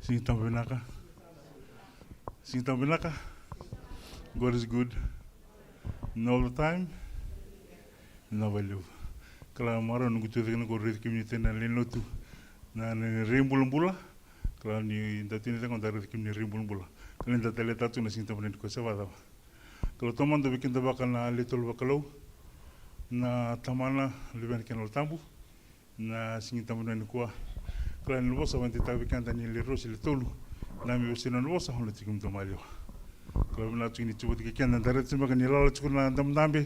Sing Tampinaka. Sing Tampinaka. God is good. And all the time. Never live. Kala mara nungu tu tekna ko rit kimni tena leno tu. Na rimbulumbula. Kala ni datini tekna ko rit kimni rimbulumbula. Kala ni tatele tatu na sing Tampinaka ko Sabbath. Kalau teman tu bikin tebakan na litol bakalau. Na tamana liban kenal tambu. Na sing Tampinaka ko. Kala ni lubosa wanti tabikan tani lirosi litolu. Na mi usina lubosa hono tikum tomalio. Kalau na tu ini cuba tikian dan tarik semua kan nilai cukuna dam-dambe.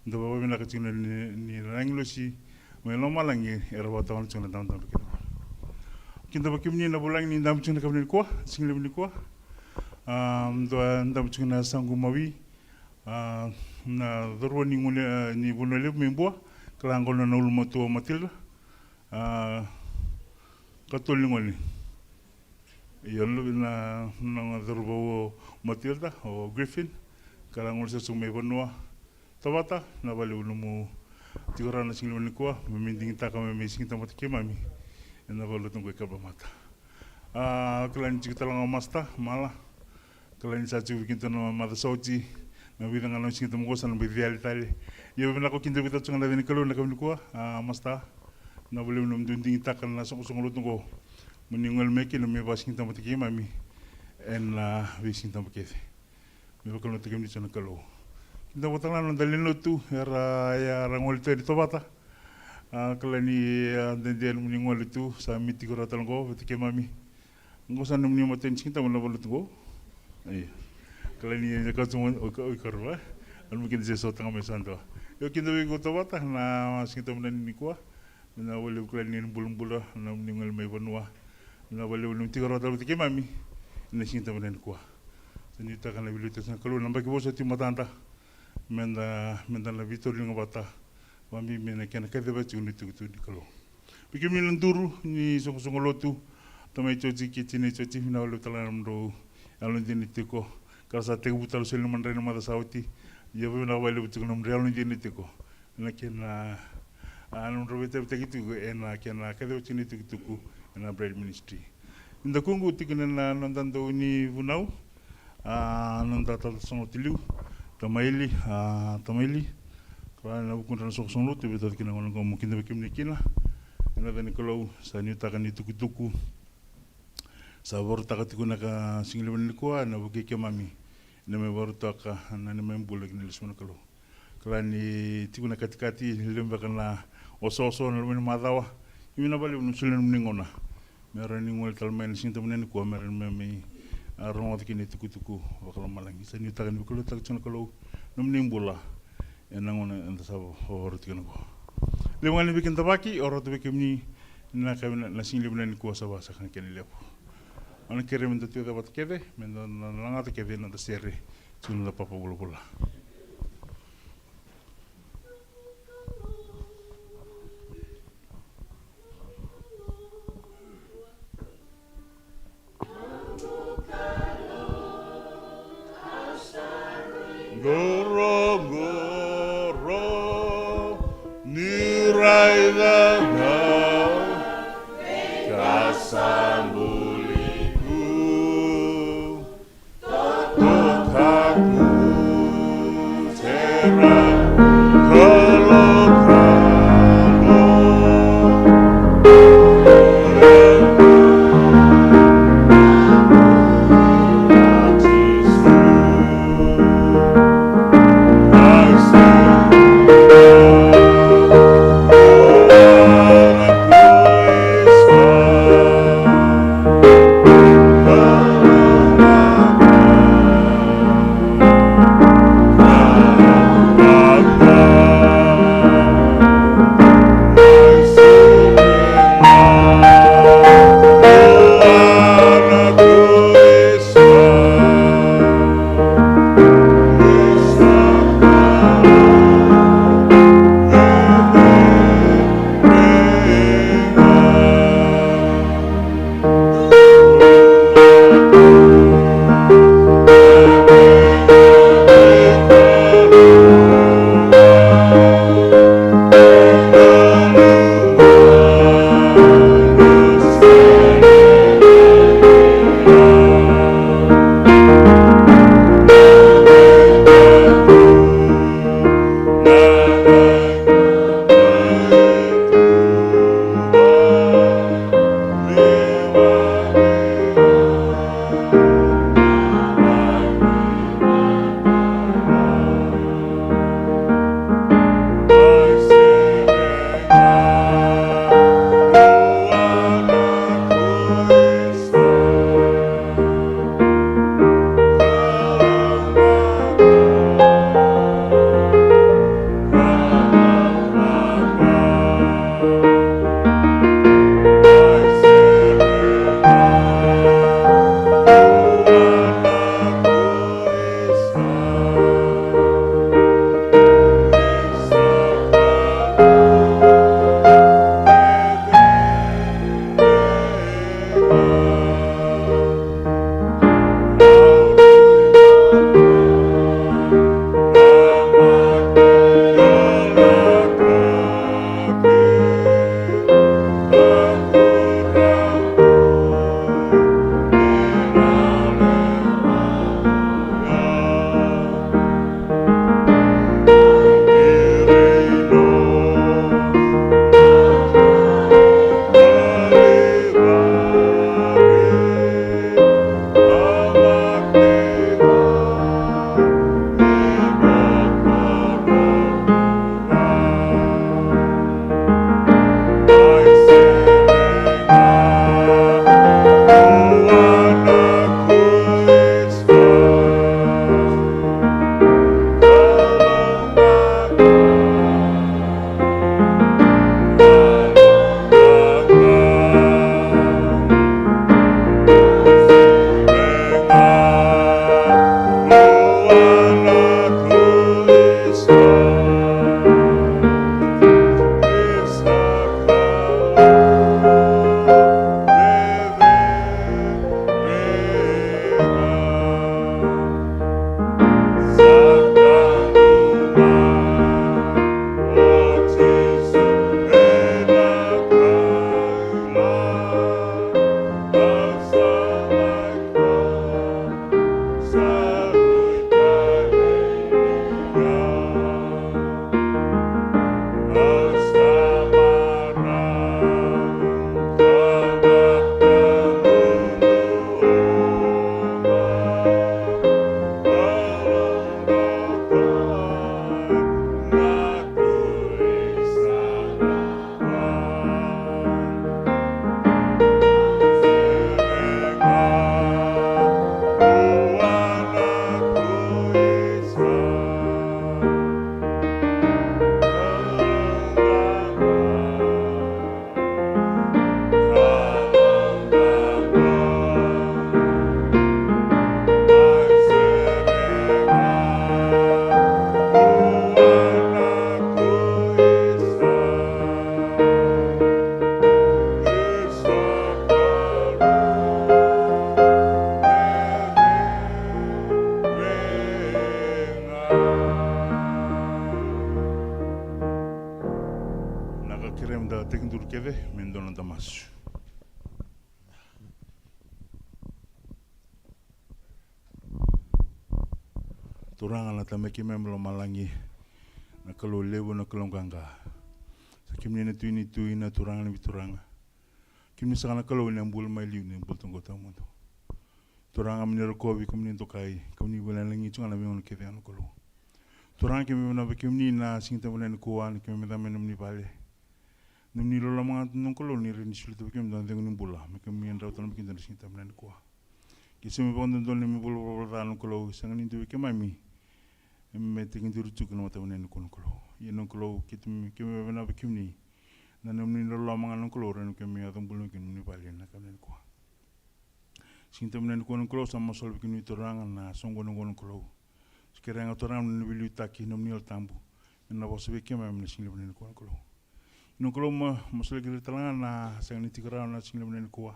Ndo bapa mina kacuna ni langlosi. Melo malangi era watawan cukuna dam-dambe kita. Kita bakim ni na bulang ni dam cukuna kapni kuah, sing lebih kuah. Ndo dam cukuna sanggu mawi. Na dorwa ni ngule ni bunole membuah. Kalau angkol na ulu matu matil. Katul ni ngole. Yolo na dorwa Matilda o Griffin, karangol sa sumay banua. Tabata, nabali ulumu tigora na singlo ni kuah, maminding ta kami may singita matikimami. Nabalo tong kay Cabramatta. Kalain chikita lang masta, mala. Kalain sa chiwi kinto na madasauti, na bidang alam singita mo sa nabidiyali tali. Yo na ko kinto bitaw ng ladini kalo na kami ni kuah, masta. Nabali ulum dunding ta kan na sungulot ko. Muningol meki na may basingita matikimami. En vising tampa kete. Me bakal no tegem ni sana kalau. Kita botalan no dalin tu era ya rangol tu di tobata. Kalau ni den mungol tu sa miti ko ratal ko betike mami. Ngo san ni moten cinta mo labol tu go. Ai. Kalau ni ka tu o karwa. Al mungkin je so tanga me santo. Yo kinda we go tobata na sinta mo ni ko. Na wala ko ni bulum-bula na mungol may banwa. Na wala ulum ti ko ratal betike mami. Na sinta manen kuah. Tani ta kana bilu tesna kalau nambaki bosa ti matanta. Menda la vitor linga bata. Wami mena kana kada bacu ni tu di kalau. Biki milan duru ni songo lotu. Tamai choji kitini choji na lo talanam do alun dini tiko. Kasa te butal sel man rena mata sauti. Ya bu na wale butu nam real dini tiko. Na kena anum robete begitu ena kena kada bacu ni tuku na bread ministry. Inda kungu tikina na nandando ni vunau, nandata sono tiliu, tamaili, kalau na bukun transok sono tu betul kina orang kamu mungkin bekim ni kina, ina tani kalau sa ni takan ni tuku, sa baru takat ku na ka singleman ni kuah na buki mami, na me baru taka na me bulak ni lisman kalau ni tiku na katikati lemba kana oso na lumen madawa, ini na bali unusulan mningona. Meron ni ngol talmen sinta menen ko meron me arong kini tuku bakal malangi sa ni tagan bikulo tag chana kalau numning bola enang ona enta sa horot kana ko lewan bikin tabaki orot bikin ni na kami na singli menen ko sa basa kan ken lepo ana kere men tio dapat kede men na langata kede na sere tun la papa bola Goro, nirai danau, kasambuliku, tokaku, terang, kolokamu. kerem da tekindur keve mendona damas. Turanga na tameki memlo malangi na kalau lewo na kalau ganga. Sakimni na tuini na turanga na bituranga. Kimni sakana kalau ni ambul mai liu ni ambul tunggu tamu tu. Turanga menero kobi kumni tokai kumni bulan langi cunga na biong keve anu kalau. Turanga kimi na kimni na singta bulan kuan kimi na menumni bale. Numni lola mga nung kalau ni rin sulit kimi na dengun ambula. Kimi yang rautan bikin dari singta bulan kuan. Kisi mi pondon don ni mi bulu anu kalau sangan itu kimi mi. Me tekin duru cuk na mata unen kono kolo yeno kolo kitum kemi na bekimni na namni no lamanga no kolo ren kemi adon bulu kemi bali na kanen ko sinta menen kono kolo sama sol bekimni toranga na songo no kono kolo skeranga toranga no bilu taki no niol tambu na bosse bekema menen single menen kono kolo no kolo ma mosle gile talanga na sangni tikara na single menen ko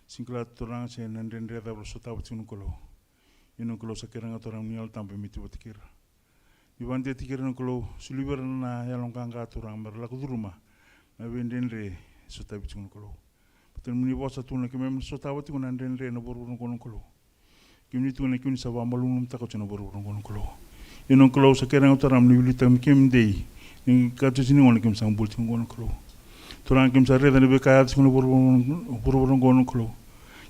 singla toranga se nandendre da sota butun kolo yeno kolo sakeranga toranga niol tambu mitu batikira Iwan dia tikir na kalau suliber na yalong kangga turang berlaku di rumah, na vendendre sota bitung kalau. Betul muni bos satu na kemem sota wati kuna vendendre na boru kono kalau. Kini tu na kini sawa malunum takut cina boru kono kalau. Yenong kalau sekarangutaram ni bilik tam kem dei, ni katu sini orang kem sang bulting kono kalau. Turang kem sare dan lebih kaya sini boru kono kalau.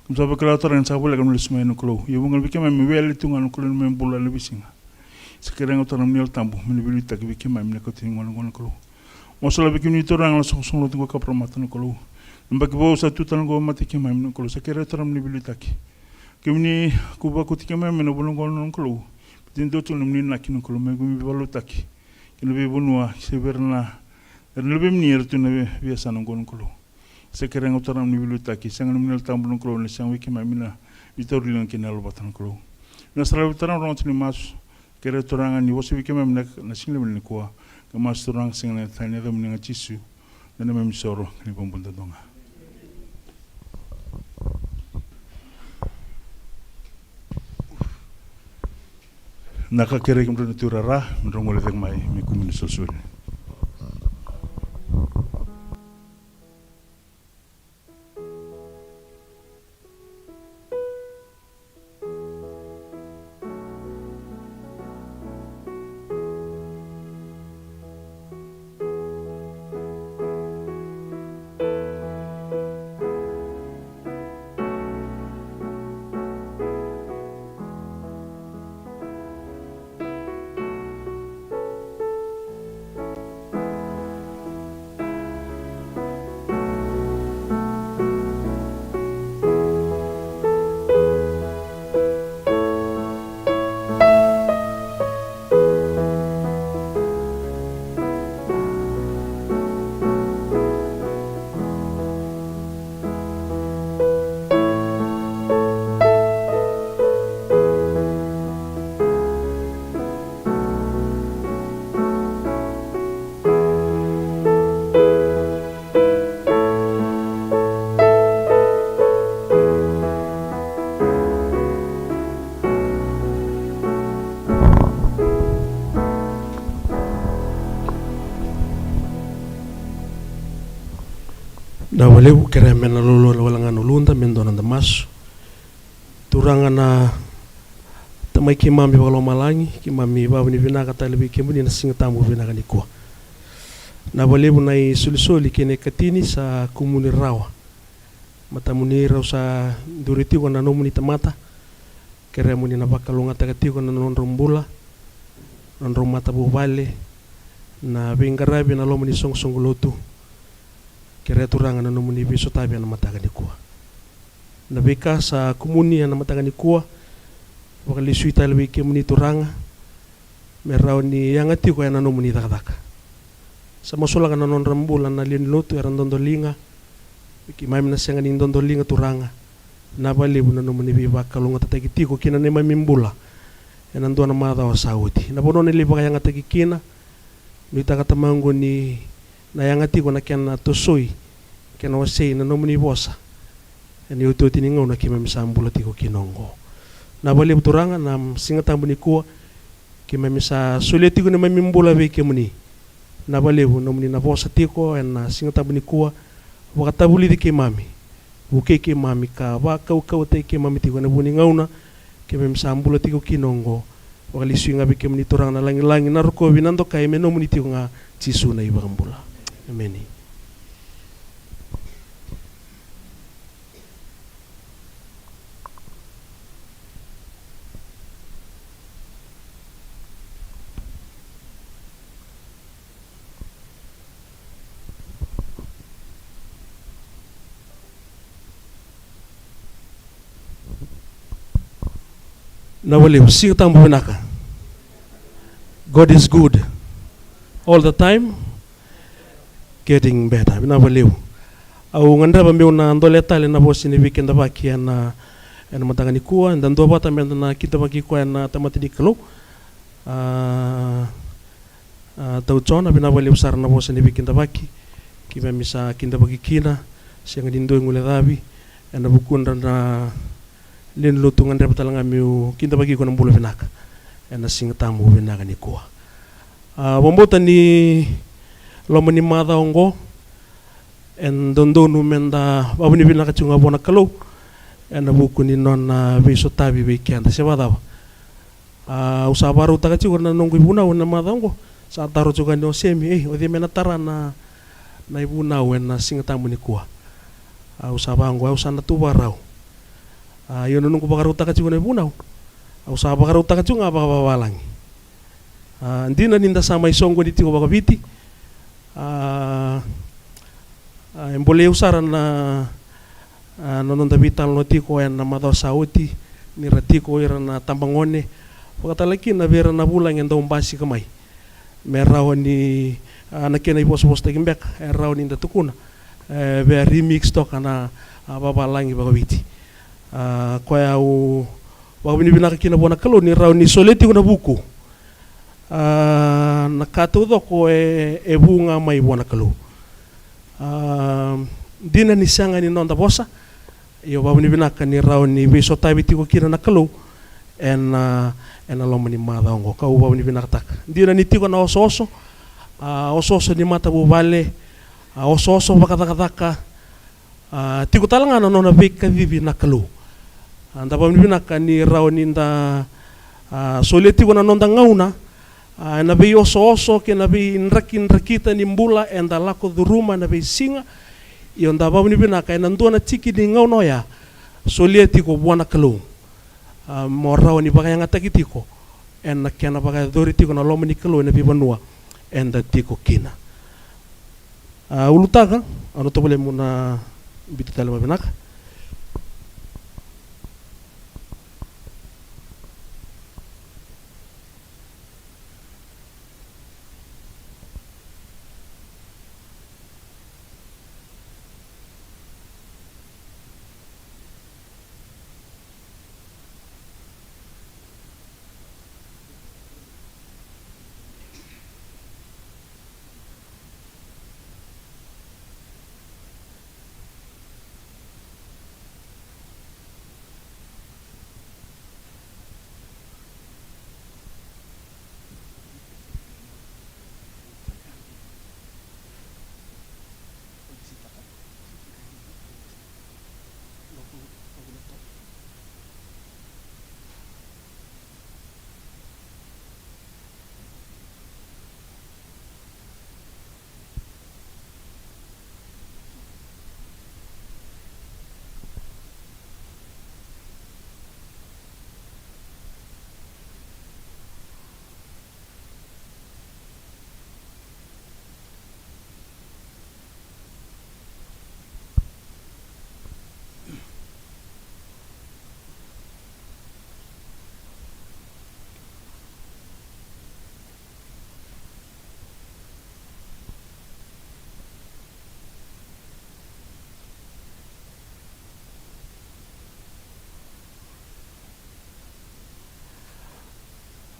Kem sahaja kalau turang sahaja lagi nulis main kalau. Ia bungal bikin mem well itu nganu kalau mem bulan lebih singa. Sekarang orang niol tambu, menibili tak bikin main mereka tinggal ngono kalau. Masalah bikin itu orang langsung langsung tunggu Cabramatta kalau. Nampak bawa satu tahun gua mati ke main kalau. Sekarang orang menibili tak. Kini kuba kutika main menobulong ngono kalau. Betul betul nemni nak kini kalau main gumi balu tak. Kini lebih bunua sebenarnya. Dan lebih menir tu nabi biasa ngono kalau. Sekarang orang menibili tak. Sangat niol tambu kalau. Nesang bikin main mina. Itu orang kini lalu batan kalau. Nasral orang tu ni mas. Kira turanga ni wasi wiki mem na single meni kuah kemas turang single tanya tu meni ngacisu dan mem soro ni pompon tadonga. Naka kira kim tu turara mendrong oleh tek mai mikumin susul. Na waleu kere mena lolo walangan ulunda mendona damas turanga na tamai ki mami walo malangi ki mami babu ni vinaka talibi kemuni na singa tambu vinaka ni kwa na waleu na sulisoli kene katini sa kumuni rawa matamuni raw sa duriti ko na nomuni tamata kere muni na bakalunga takati ko na nonrombula nonromata bubale na bingarabi na lomuni song-songolotu kere turanga na nomuni biso tabi na matagani kuwa na beka sa kumuni na matagani kuwa wakalisui talwi kemuni turanga merau ni yangati ko na nomuni dakadaka sa masula ka na nonrambula na linlotu eran dondolinga ki mai na senga ni dondolinga turanga na balibu na nomuni biba kalunga tatagiti ko kina ne mamimbula enan dona mada wa saudi na bono ni liba yanga tagikina ni takatamango ni na yangati ko na kena tosoi kena wasei na nomuni bosa ni uto tiningo na kima misambula tiko kinongo na bali turanga na singa tambu ni kuwa kima misa suleti ko na mamimbula be kemuni na valeu na muni na vosa tiko na singata buni kua wakatabuli di ke mami buke ke mami ka waka ukau te ke mami tiko na buni ngauna ke mem sambula tiko kinongo wakalisu nga bike muni torang na langi na roko binando kai meno muni tiko nga jisu na ibambula. Amen. Na wale sing tambo binaka. God is good all the time, getting better. Na wale au ngandra ba meu na ndoleta le na bosi ni weekend ba ki na matangani kuwa ndando bata menda na kita ba ki kwa na tamatini kalo tau chona bina wale usar na bosi ni weekend ba ki ba misa kinda ba ki kina siang dindo ngule dabi na bukunda na len lutungan repot talanga miu kinta bagi ko ng bulo binaka na singtamu binaka ni kuwa bombota ni lomo ni mada ongo en dondo numenda babuni binaka chunga bona kalo na buku ni non beso tabi be kianda se bada usabaru taka chigo na nongo ibuna na mada ongo sa taro chuga no semi o de mena tara na ibuna na singtamu ni kuwa usabango usana tubarau yo nung kupakaruta ka chunga ibuna au sa pakaruta ka chunga babawalangi hindi na ninda sama isongo dito ko bakabiti embole usaran na nononda vital no tiko na mado sauti ni ratiko ira na tambangone pakatalaki na vera na bulang enda umbasi kamay meraw ni nakena ipos-pos tagimbek eraw ninda tukuna be remix to kana babalangi bakabiti kaya u wakabini binaka kina bona kalo ni raw ni soleti ko na buku nakatudo ko bunga may bona kalo dina ni sanga ni nonda bosa yo wakabini binaka ni raw ni beso tabiti ko kina na kalo en aloma ni madongo ka wakabini binaka tak dina ni tiko na oso ni mata bubale oso bakatakataka tiko talanga na nona beka vivi na kalo anda pa binaka ni raw ninda soleti ko na nonda ngauna na be oso ke na be rakita ni mbula enda lako duruma na be singa yonda pa binaka na ndona chiki ni ngauno ya soleti ko buana kalo mo raw ni baka yanga takitiko en na kena baka doriti ko na lomo ni kalo na be banua enda tiko kina ulutaka ano to bole muna bititala binaka.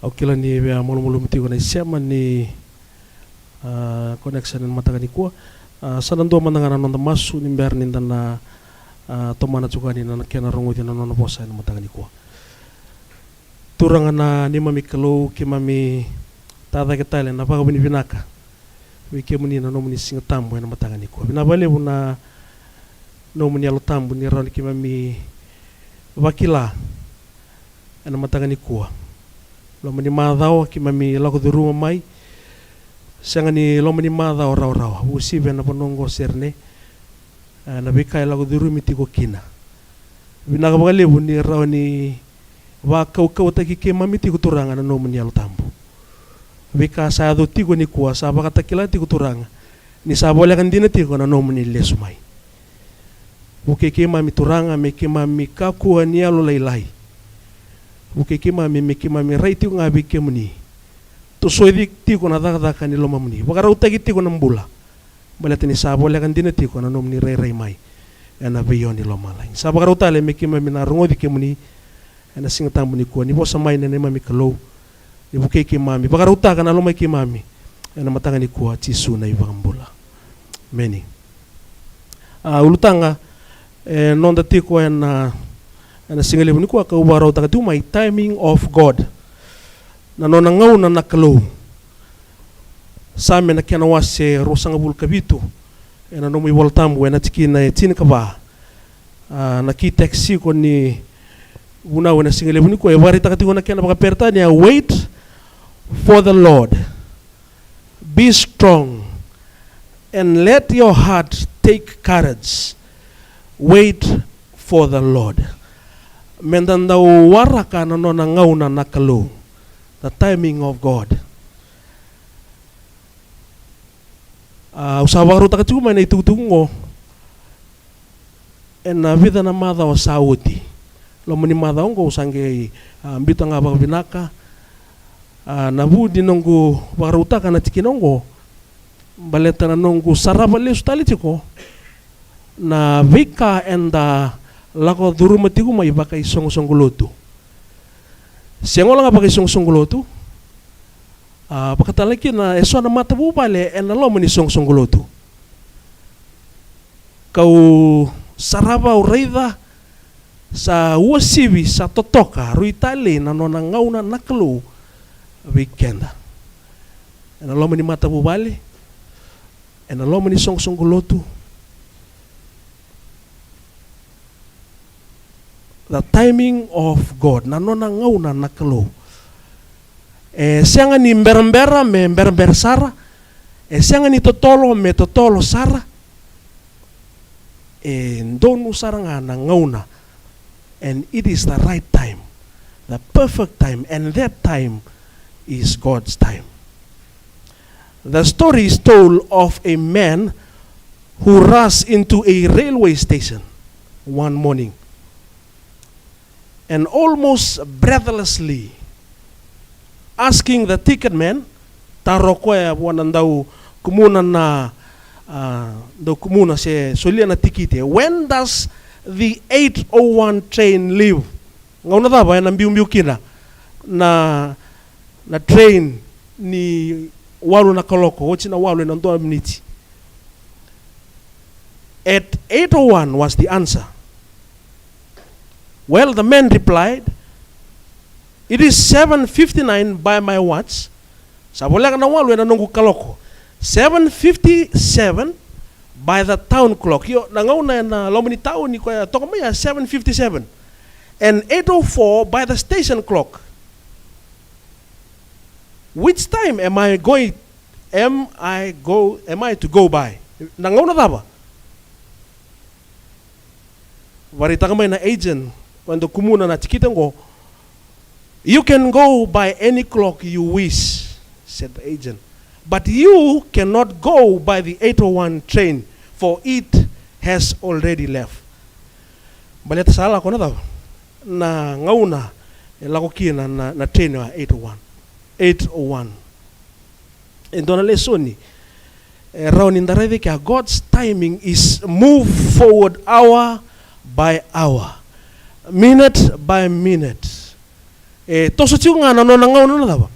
Okila ni mulu-mulu miti ko na isema ni connection ng mataga ni kuwa sanando mananganan ng masu ni mber ninda na tomana juga ni na kena rongo din na bosa ng mataga ni kuwa turangan na ni mami kalo ki mami tada kita le na pagabini binaka wiki muni na nomuni singa tambo na matangani ko bina bale una nomuni alo tambo ni ron kimami wakila na matangani ko lo mani madao kimami lako duruma mai sangani lo mani madao raw usibe na bonongo serne na bika lako durumi tiko kina bina bale buni rawni wa kau taki kimami tiko turanga na nomuni alo tambo Vika sa do tigo ni kuwa sa baka takila tigo turanga ni sa boleh kan dina tigo na nomu ni lesumai. Buke kema mi turanga me kema mi kaku ni alo lailai. Buke kema mi rai tigo ngabi kemuni. To soidi tigo na daga kan ni loma muni. Baka rau tagi tigo na mbula. Boleh tani sa boleh kan dina tigo na nomu ni rai mai. Ena beyo ni loma lai. Sa baka rau tale me kema mi na rongo di kemuni. Ena singa tambu ni kuwa ni bosa mai na nema mi kalau. Ibu ke mami bakaruta kana lo mai ke mami ena matanga ni kuwa tisu na ibambula meni ulutanga nonda tiko ena singale ni kuwa ka ubaro taka tu my timing of God na nona ngau na nakalo same na kena wase rosanga bul kabitu ena no mi voltambu ena tikina tin ka ba na ki taxi ko ni una wana singale ni kuwa bari taka tiko na kena baka perta ni wait for the Lord. Be strong and let your heart take courage. Wait for the Lord. Mendanda waraka na nona ngauna nakalo. The timing of God. Usawaru takachuma na itutungo. Na vida na madha wa sauti. Lomo ni madha ongo usange mbita nga bakabinaka. Nabu di nongu waruta kana tikinongo baleta na nongu saraba le sutali tiko na vika enda lako duruma tiku mai baka isong songolotu siangola nga baka isong songolotu pakatalaki na eso na mata bubale ena lo mani isong songolotu kau saraba ureida sa uasibi sa totoka ruitale na nona ngauna naklu weekenda ena lo mani mata bubale ena lo mani song songolotu the timing of God na nona ngauna nakalo sianga ni mberambera me mberambera sara sianga ni totolo me totolo sara ndonu sara nga na ngauna and it is the right time the perfect time and that time is God's time. The story is told of a man who rushed into a railway station one morning and almost breathlessly asking the ticket man, tarokoya wanandau kumuna na do kumuna se solia na tikite. When does the 801 train leave? Ngauna taba na mbiu kina na train ni walu na koloko wochi na walu na ndoa mniti. At 8:01 was the answer. Well, the man replied, it is 7:59 by my watch. Sabola na walu na nongu koloko 7:57 by the town clock. Yo nangauna na lomini town ni kwa tokomaya 7:57 and 8:04 by the station clock. Which time am I to go by? Nangauna taba. Waritaka may na agent kwando kumuna na tikitango. You can go by any clock you wish, said the agent. But you cannot go by the 801 train, for it has already left. Baleta sala ko na taba. Na ngauna lako kina na train wa 801. Endo na lesoni raoni ndareve ka God's timing is move forward hour by hour, minute by minute. Toso tiunga na nona ngauna na taba.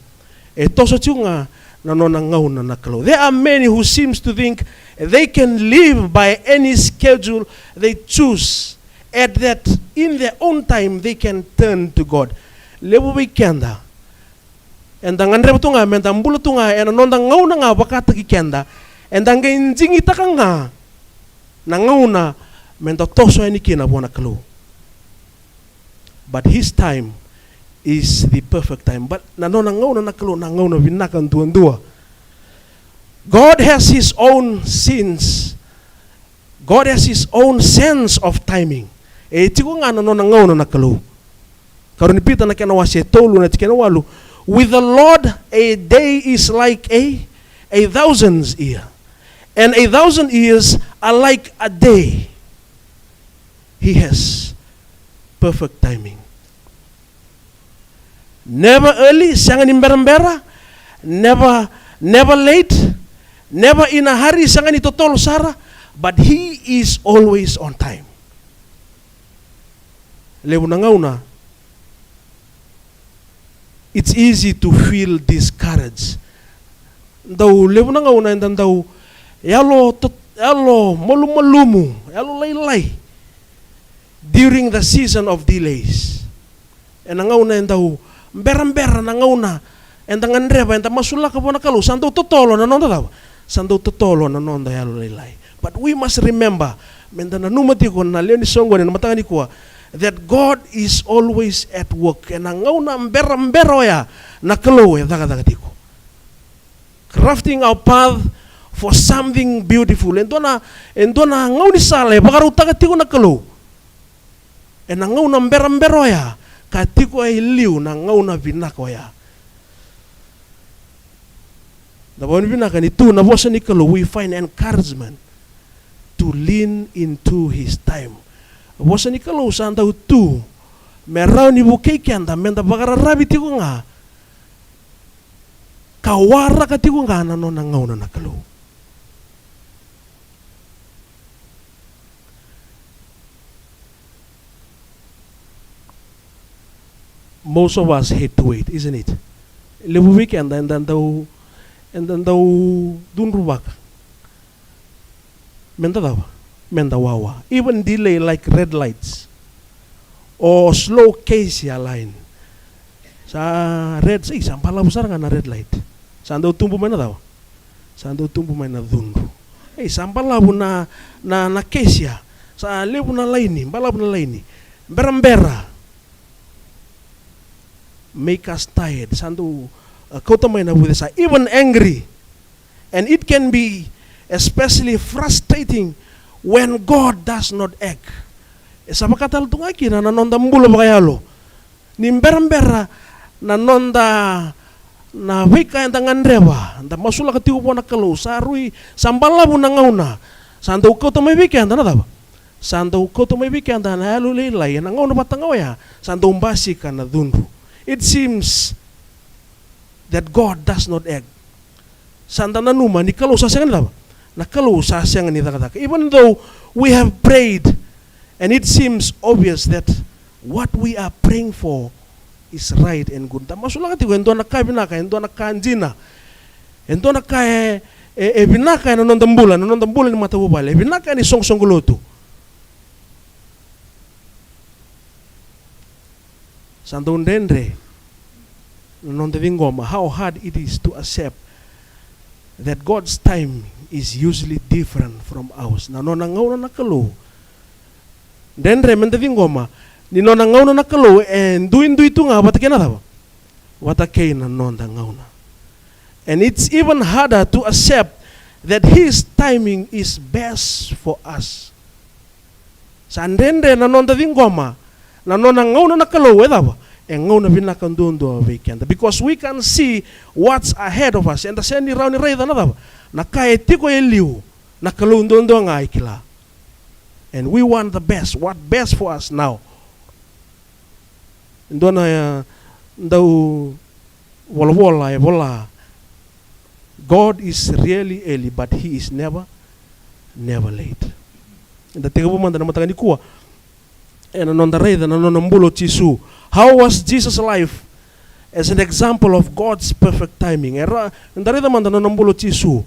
Toso tiunga na nona ngauna na kalo. There are many who seems to think they can live by any schedule they choose, at that in their own time they can turn to God. Lebo weekenda Enda ngandre tunga menta mbulu tunga ena nonda ngauna nga wakata kikenda. Enda ngenjingi taka nga na ngauna menta toso eni kina bona kalu. But his time is the perfect time. But na nona ngauna na kalu na ngauna vinaka ndua. God has his own sins. God has his own sense of timing. E tiko nga na nona ngauna na kalu. Karunipita na kena wasi tolu na tikena walu. With the Lord, a day is like a 1,000 years. And 1,000 years are like a day. He has perfect timing. Never early, sangan imbera-mbera. Never late. Never in a hurry, sangan itotol sara. But he is always on time. Lewu nangauna. It's easy to feel discouraged. Daw lewu na ngauna and daw yalo malumu yalo laylay during the season of delays. And ngauna and daw mbera na ngauna and ngandreba and masula ka bona kalu sandaw totolo na nonda daw. Sandaw totolo na nonda yalo laylay. But we must remember menda na numati ko na leoni songo na matangani ko that God is always at work. And ngauna mbera ya nakaloe daga-dagatiko. Crafting our path for something beautiful. Endona ngauni sale bakaru tagatiko nakalo. And ngauna mbera ya katiko ay liu na ngauna vinako ya. Dabon vinaka ni tu na bosa ni kalo, we find encouragement to lean into his time. Bosa ni kalau santa tu merau ni bukai kianda menda bagara rabi tiku nga kawara ka tiku nga na nona ngauna na kalau. Most of us hate to wait, isn't it? Lebu weekend and then daw dunrubak menda daw. Mendawawa. Even delay like red lights or slow Casia line. Sa red, sampala besar nga na red light. Saan daw tumbo man na daw? Saan daw tumbo man na dunro? Sampala po na Casia. Sa lepo na laini, bala po na laini. Berambera. Make us tired. Saan daw kautamay na with us. Even angry. And it can be especially frustrating when God does not act. Sa makatal tunga kina nanonda mbulo bakayalo. Nimbera nanonda na wika enta ngandreba. Enta masula katiku po nakalo. Sarui sambala po nangauna. Santa uko to may wika enta na daba. Santa uko to may wika enta na halu lilay. Nangauna patangawaya. Santa umbasi ka na dunru. It seems that God does not act. Santa nanuma ni kalo sa siya daba. Even though we have prayed and it seems obvious that what we are praying for is right and good. Masulakati ko endo nakabinaka, endo nakanjina, endo nakae binaka na nondambula ni matabubale, binaka ni song-songguluto. Sandong dendre, nondavingoma, how hard it is to accept that God's time is usually different from ours. Na nona ngauna na kalu. Dendre mendavingoma, ni nona ngauna na kalu, and duin tu nga watakena daw. Watakay na nonda ngauna. And it's even harder to accept that his timing is best for us. Sandende na nonda vingoma, na nona ngauna na kalu daw. And ngauna binakandundo weekend, because we can see what's ahead of us. And the sendi raw ni rayda na daw. Nakaya tiko eliu nakalundondo nga ikila. And we want the best. What best for us now? Ndo na daw wala. God is really early, but he is never late. And the tiga bumanda na matangani kuwa. And anonda rayda na nonambulo chisu. How was Jesus' life as an example of God's perfect timing? Era ndarida manda nonambulo chisu.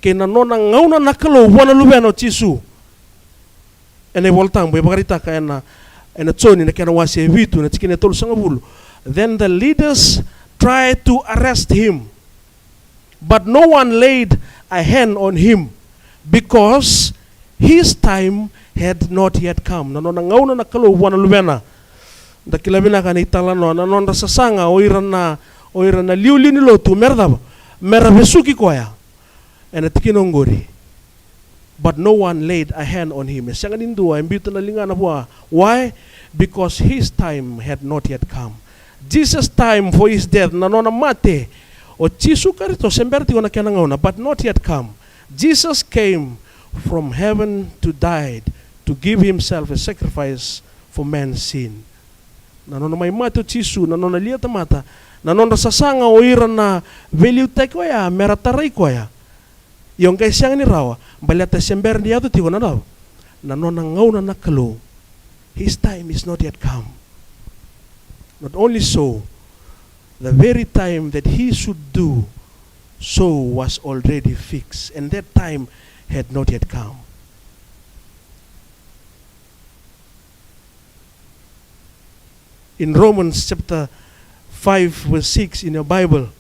Kena nona ngauna nakalo wana lubeno chisu. Ene voltang boy bagarita ka ena tsoni na kena wasi vitu na tikine tolu sangabulu. Then the leaders tried to arrest him, but no one laid a hand on him because his time had not yet come. Nanon ngauna na kalu wana lubena. Dakilabina kan italano nanon rasasanga oiran na liuli ni lotu merda merabesuki koya. And atikinongori. But no one laid a hand on him. Sanganindua imbito na lingana bua. Why? Because his time had not yet come. Jesus' time for his death nanona mate. O Chisu karito semberti ona kenangauna, but not yet come. Jesus came from heaven to die, to give himself a sacrifice for man's sin. Nanona may mate o Chisu, nanona liata mata, nanona sasanga o iran na value tekoya, merataray koya. Yung kay siyang ni rawa, balata sember niya to tigo na daw. Nanona ngauna na kalo. His time is not yet come. Not only so, the very time that he should do so was already fixed, and that time had not yet come. In Romans chapter 5 verse 6 in your Bible,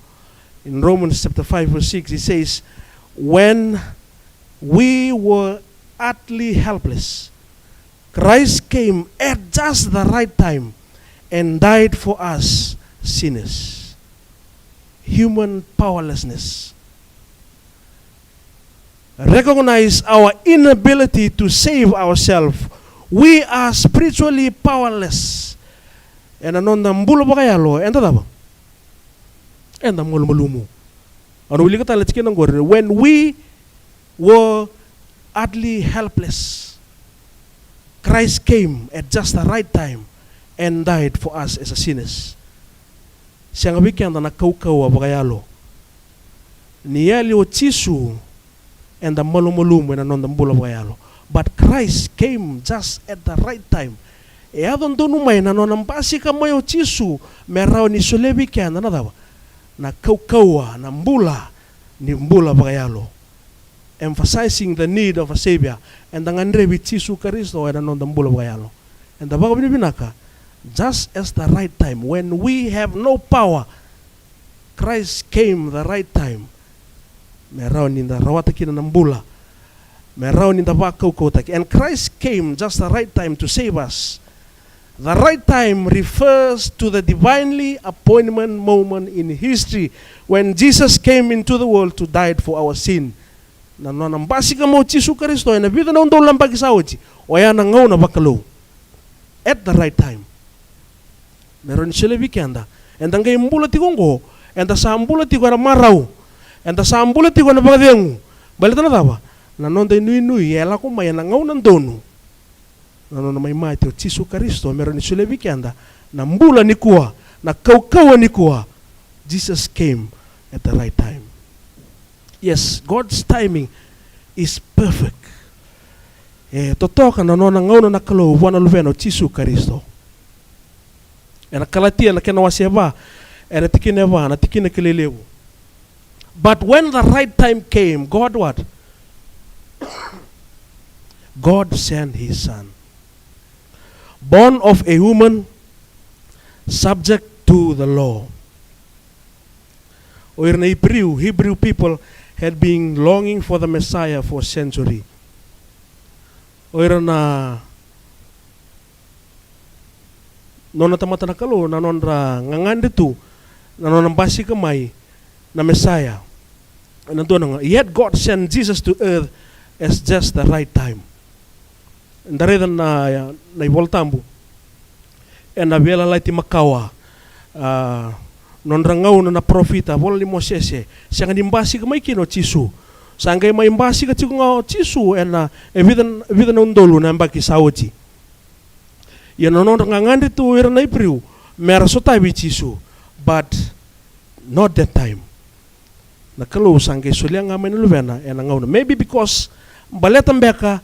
in Romans chapter 5 verse 6, it says, when we were utterly helpless, Christ came at just the right time and died for us sinners. Human powerlessness. Recognize our inability to save ourselves. We are spiritually powerless. And anon na mbulo ba kaya lo? Enta taba? Enta mulumumu. Ano wili ka tala chikin ng gore? When we were utterly helpless, Christ came at just the right time and died for us as a sinners. Siya nga bigyan na nakaukaw abagayalo. Niyali o Chisu and the malumulum when anon the mbulo abagayalo. But Christ came just at the right time. E adon doon umay na non basi ka mayo Chisu meraw ni sulebi kaya na nadawa. Nakaukaw na mbula ni mbula abagayalo. Emphasizing the need of a Savior. And ang andre with Chisu Karisto and anon the mbulo abagayalo. And the bago binibinaka, just as the right time, when we have no power, Christ came the right time. Meron in the rawataki na nambula. Meron in the bakukotaki. And Christ came just the right time to save us. The right time refers to the divinely appointment moment in history when Jesus came into the world to die for our sin. Nanambasi ka mo Chisu Kristo na vida na undong lambagi sa oji. O yan ang ngaw na bakalo. At the right time. Meron sila bikenda. And ang kayong mbula tikong ko, and sa mbula tikong na maraw, and sa mbula tikong na bagayang, balita na tawa, nanon tayo nui-nui, yela ko may nangaw ng dono. Nanon na may mati o Chisu Kristo, meron sila bikenda, na mbula ni kuwa, na kaukawa ni kuwa, Jesus came at the right time. Yes, God's timing is perfect. Totoo ka nanon nangaw na nakalo, wana luveno, Chisu Kristo. And nakalatia na kinawaseba, and atikineva, natikinakalelewu. But when the right time came, God what? God sent his son. Born of a woman, subject to the law. Or in Hebrew people had been longing for the Messiah for a century. Or na non natamata na kalo, nanon ra nganganditu, nanon ang basi kamay na Messiah. Yet God sent Jesus to earth as just the right time. And daridan na ivoltambu. And nabela laiti makawa. Non rangaw na profita, wala ni Moses. Siya nga nimbasi kamay kino Chisu. Sangay may imbasi ka Chisu, and evidan na undolo na mbaki saoji. Yan nanon ngangandi tu ira na Ipriu, meraso tayo Chisu, but not that time. Nakalo sangay suliang nga may naluvena, and nangaw na. Maybe because baletang beka,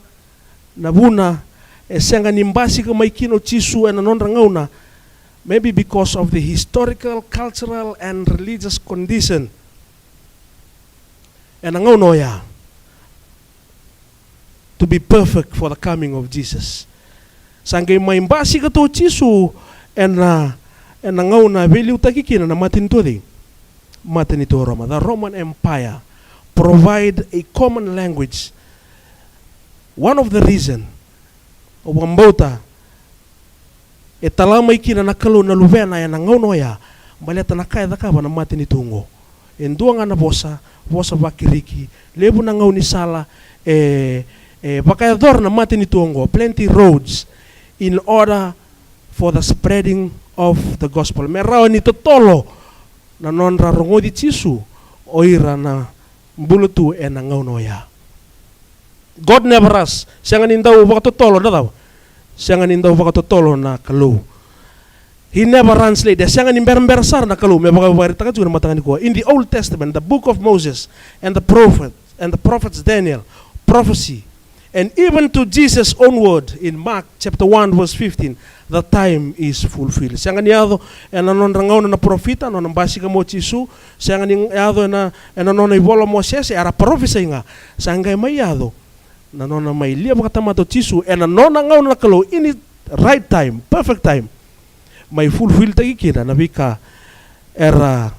nabuna, siya nga nimbasi ka may kino Chisu, and nanon rangaw na, maybe because of the historical, cultural, and religious condition. And nangaw noya, to be perfect for the coming of Jesus. Sangay maimbasi ka to Chisu, and nangaw na value takikina na matin to di. matanito Roma. The Roman Empire provide a common language. One of the reason o wambota e talamai kina nakalo na luvena ya nangono ya baleta nakaya dakaba na matanito ngo. Enduanga na bosa bakiriki lebu na ngau ni sala bakayador na matanito ngo plenty roads in order for the spreading of the gospel. Merao ni totolo na non rarongo di chisu oira na mbulutu e na ngauno ya. God never asks. Siya nga nindaw baka totolo na daw. Siya nga nindaw baka totolo na kalu. He never runs late. Siya nga nimber sar na kalu. May baka barita ka na matangan ko. In the Old Testament, the book of Moses and the prophets Daniel, prophecy, and even to Jesus' own word in Mark chapter 1 verse 15, the time is fulfilled. Siya nga niyado na non rangaw na profita, non basi ka mo chisu, siya nga niyado na non ibolo mo siya, ara prophecy nga, siya nga mayado, na non may liya baka tamato chisu, na non rangaw na kalo, in it right time, perfect time, may fulfill tagikina, nabika, era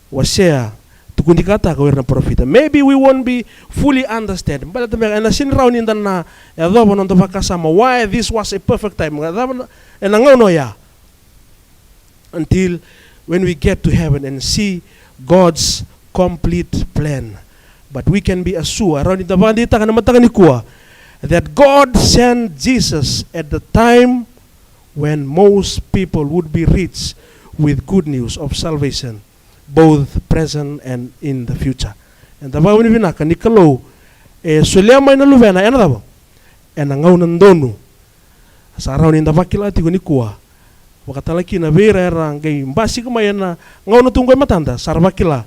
wasya, tukundi kata ka na profita. Maybe we won't be fully understand. But and sin raw nindan na yadobo non kasama why this was a perfect time. And nangono ya until when we get to heaven and see God's complete plan. But we can be assured around the bandita kana matakan kuwa that God sent Jesus at the time when most people would be rich with good news of salvation, both present and in the future. And the Bible ni vinaka ni kalo sulema ina luvena ena dabo ena ngau nandonu sa araw ni ndabakila ti ni kuwa wakatalaki na vera era ngai mbasi kuma ena ngau na tunggoy matanda sarbakila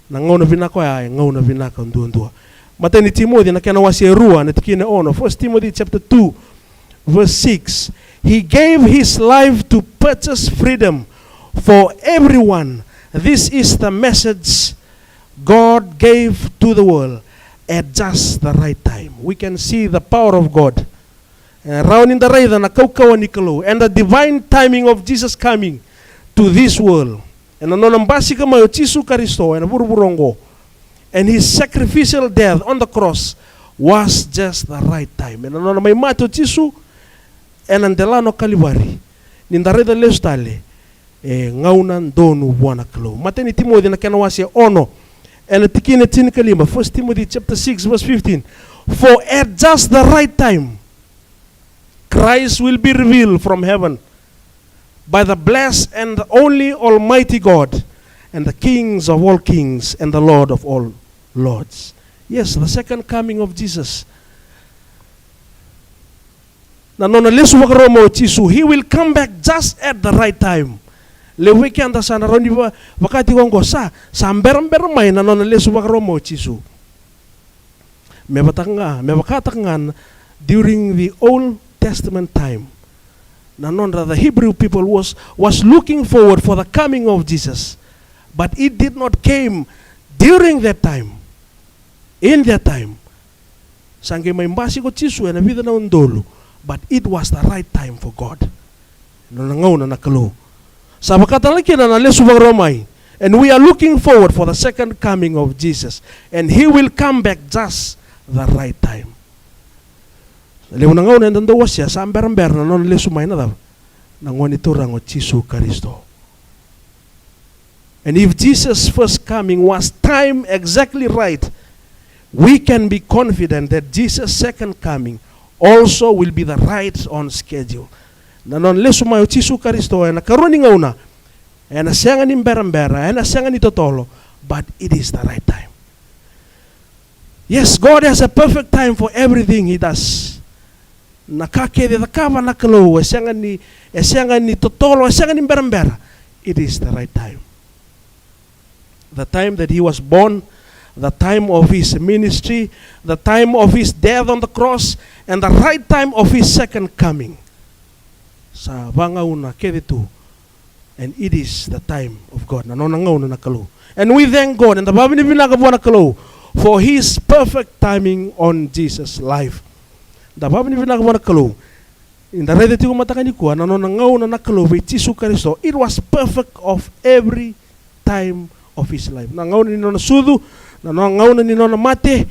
na ngau na vinako ya ngau na vinaka ndundua mateni Timothy na kana wasi rua na tikine ono 1 Timothy chapter 2 verse 6 he gave his life to purchase freedom for everyone. This is the message God gave to the world at just the right time. We can see the power of God. Round in the raida na kaukawa ni kalo and the divine timing of Jesus coming to this world. And anonambasi kama yo Chisu Karisto and buruburongo. And his sacrificial death on the cross was just the right time. And anonamay mato Chisu and andelano kalibari. Nindareda lestale. Ngaunan donu buana kalo. Mateni Timothy na kanawasi ono. And tikine tin kalima 1 Timothy chapter 6 verse 15. For at just the right time Christ will be revealed from heaven by the blessed and the only Almighty God and the kings of all kings and the Lord of all lords. Yes, the second coming of Jesus. Na nona lesu wakaromo Chisu, he will come back just at the right time. Le weekend sana rondi wakati wango sa amber mai na nona lesu wakaromo Chisu. Mebakatangan during the Old Testament time. Na nona the Hebrew people was looking forward for the coming of Jesus, but it did not came during that time. In that time, sange may mbasi ko Chisu na vida na undolo, but it was the right time for God. Nanangaw na nakalo. Sabakatalaki na nalesu bang romay. And we are looking forward for the second coming of Jesus. And he will come back just the right time. Leunangaw na nandawa siya sa amber-amber na nalesu may na daw. Nangonito rango Chisu Karisto. And if Jesus' first coming was timed exactly right, we can be confident that Jesus' second coming also will be the right on schedule. Nanon lesu mayo Chisu Karisto na karuni ngauna na siya nga ni mbera na siya nga ni totolo, but it is the right time. Yes, God has a perfect time for everything he does. Nakakede nakava nakalo siya nga ni totolo siya nga ni mbera. It is the right time. The time that he was born, the time of his ministry, the time of his death on the cross, and the right time of his second coming. Sa bangauna kedetu, and it is the time of God. Nanonangaw na nakalo. And we thank God, and the Bible ni binagabuan nakalo, for his perfect timing on Jesus' life. The Bible ni binagabuan nakalo, in the reality ko matakani ko, nanonangaw na nakalo by Chisu Karisto, it was perfect of every time of his life. Na ngauna ni nona sudu, na ngauna ni nona mate,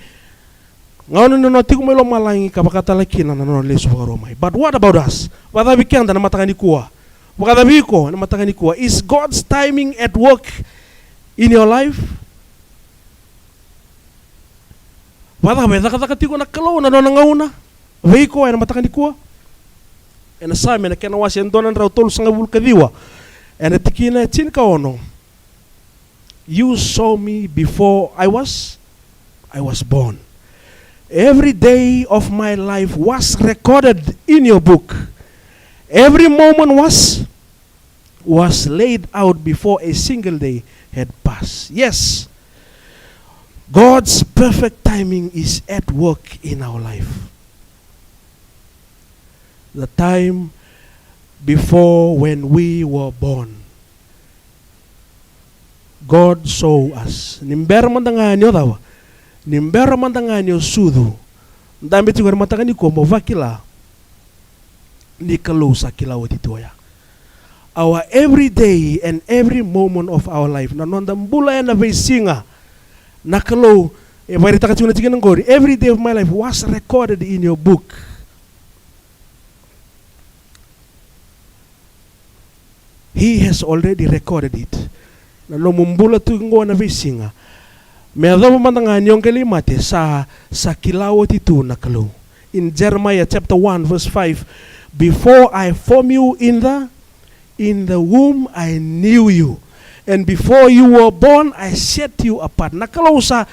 ngauna ni nona tiku melo malangi kapakata lakina na nona lesu pakaromai. But what about us? Wadabi kanda na matakani kuwa. Wakadabi ko na matakani kuwa. Is God's timing at work in your life? Wadabi taka tiku na kalau na nona ngauna. Veiko na matakani kuwa. Ena same na kena wasi endonan rau tolu sanga bulkadiwa. Ena tikina chinka ono. You saw me before I was born. Every day of my life was recorded in your book. Every moment was laid out before a single day had passed. Yes, God's perfect timing is at work in our life. The time before when we were born, God saw us. Nimbera mandanganyo dawa. Nimbera mandanganyo sudu. Ndambe tigo matangani ko movakila. Ni kalusa kila watitoya. Our every day and every moment of our life. Na nonda mbula na vesinga. Na kalo e bari takachuna tigana ngori. Every day of my life was recorded in your book. He has already recorded it. Na no mumbula tu ngo na visinga. Me adaw mandangan yung kalimate sa kilawo titu na kalo. In Jeremiah chapter 1 verse 5, before I formed you in the womb I knew you, and before you were born I set you apart. Nakalo sa